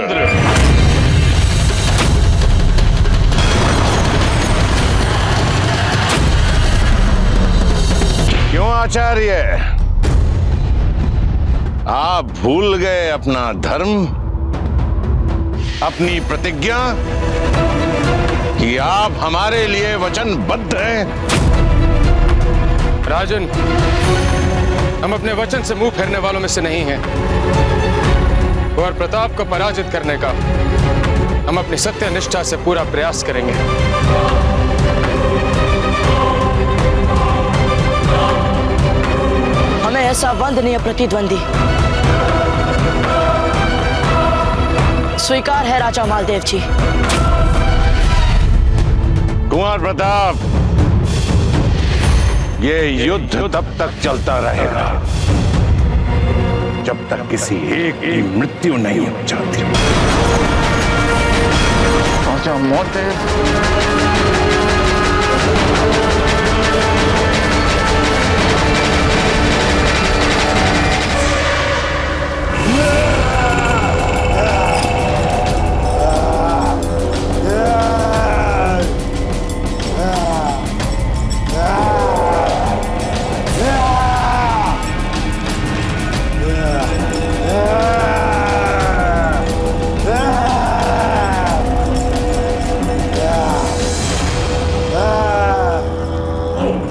[SPEAKER 5] क्यों आचार्य, आप भूल गए अपना धर्म, अपनी प्रतिज्ञा कि आप हमारे लिए वचनबद्ध हैं?
[SPEAKER 7] राजन, हम अपने वचन से मुंह फेरने वालों में से नहीं हैं। कुंवर प्रताप को पराजित करने का हम अपनी सत्य निष्ठा से पूरा प्रयास करेंगे।
[SPEAKER 11] हमें ऐसा वंदनीय प्रतिद्वंदी स्वीकार है राजा मालदेव जी।
[SPEAKER 5] कुंवर प्रताप, ये युद्ध तब तक चलता रहेगा जब तक किसी एक की मृत्यु नहीं हो जाती। राजा मालदेव,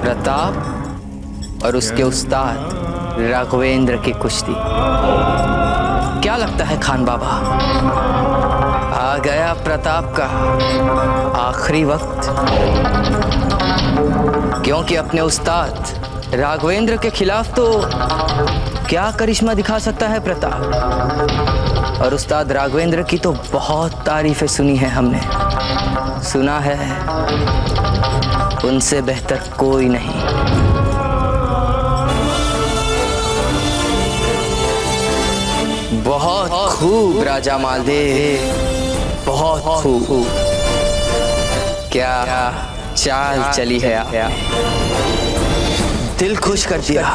[SPEAKER 4] प्रताप और उसके उस्ताद राघवेंद्र की कुश्ती। क्या लगता है खान बाबा, आ गया प्रताप का आखिरी वक्त? क्योंकि अपने उस्ताद राघवेंद्र के खिलाफ तो क्या करिश्मा दिखा सकता है प्रताप। और उस्ताद राघवेंद्र की तो बहुत तारीफें सुनी है हमने। सुना है उनसे बेहतर कोई नहीं। बहुत खूब राजा मालदेव, बहुत खूब। क्या चाल चली है आपने, दिल खुश कर दिया।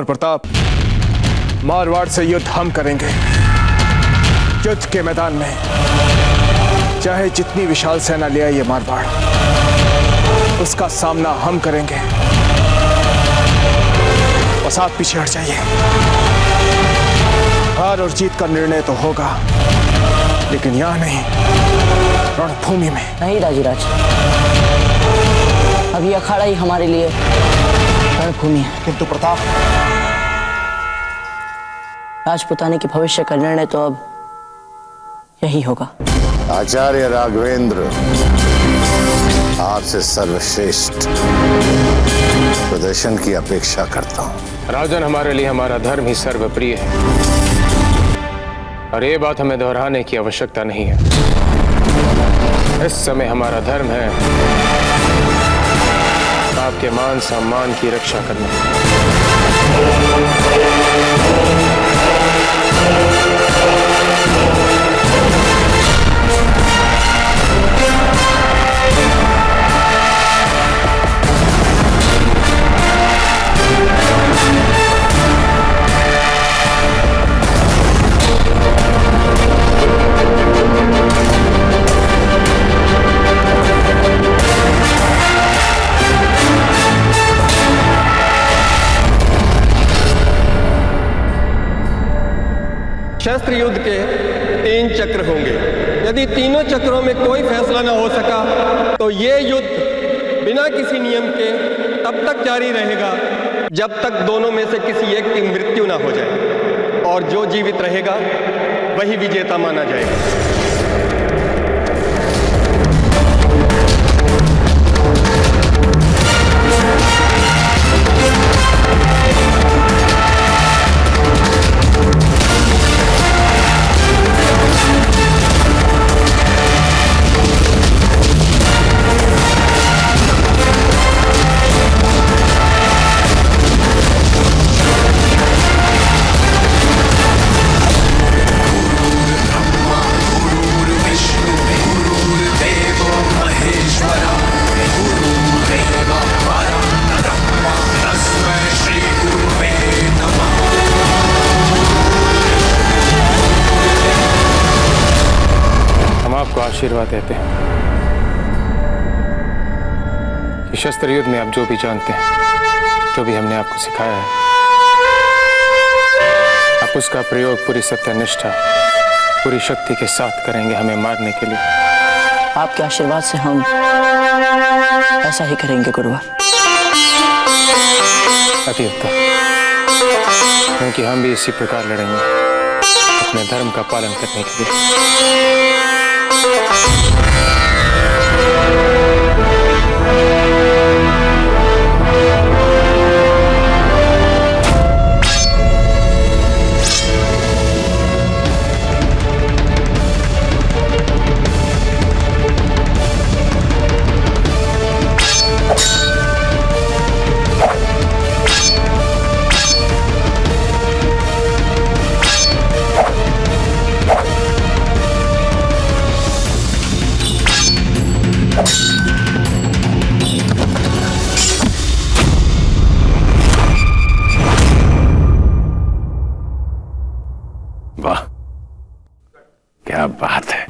[SPEAKER 3] प्रताप, मारवाड़ से युद्ध हम करेंगे। युद्ध के मैदान में चाहे जितनी विशाल सेना ले आए मारवाड़, उसका सामना हम करेंगे। बस आप पीछे हट जाइए। हार और जीत का निर्णय तो होगा लेकिन यहाँ नहीं, रणभूमि में।
[SPEAKER 11] नहीं राजीराज, अभी अखाड़ा ही हमारे लिए रणभूमि है।
[SPEAKER 3] किंतु प्रताप,
[SPEAKER 11] राजपुतानी के भविष्य का निर्णय तो अब यही होगा।
[SPEAKER 5] आचार्य राघवेंद्र, आपसे सर्वश्रेष्ठ प्रदर्शन की अपेक्षा करता हूं।
[SPEAKER 7] राजन, हमारे लिए हमारा धर्म ही सर्वप्रिय है और ये बात हमें दोहराने की आवश्यकता नहीं है। इस समय हमारा धर्म है आपके मान सम्मान की रक्षा करना।
[SPEAKER 1] शस्त्र युद्ध के 3 चक्र होंगे। यदि तीनों चक्रों में कोई फैसला न हो सका तो ये युद्ध बिना किसी नियम के तब तक जारी रहेगा जब तक दोनों में से किसी एक की मृत्यु ना हो जाए, और जो जीवित रहेगा वही विजेता माना जाएगा।
[SPEAKER 7] आशीर्वाद देते हैं कि शस्त्र युद्ध में आप जो भी जानते हैं, जो भी हमने आपको सिखाया है, आप उसका प्रयोग पूरी सत्यनिष्ठा, पूरी शक्ति के साथ करेंगे हमें मारने के लिए।
[SPEAKER 11] आपके आशीर्वाद से हम ऐसा ही करेंगे गुरुवर।
[SPEAKER 7] अति उत्तम, क्योंकि हम भी इसी प्रकार लड़ेंगे अपने धर्म का पालन करने के लिए।
[SPEAKER 5] वाह, क्या बात है।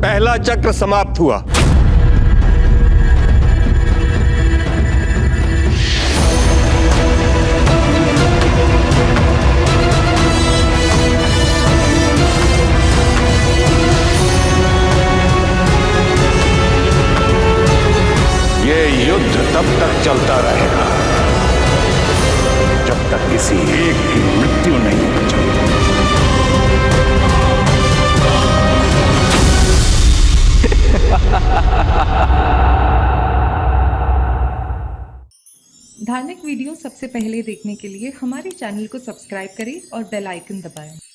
[SPEAKER 1] पहला चक्र समाप्त हुआ।
[SPEAKER 5] ये युद्ध तब तक चलता रहेगा जब तक किसी एक की मृत्यु नहीं हो जाती।
[SPEAKER 2] सबसे पहले देखने के लिए हमारे चैनल को सब्सक्राइब करें और बेल आइकन दबाएं।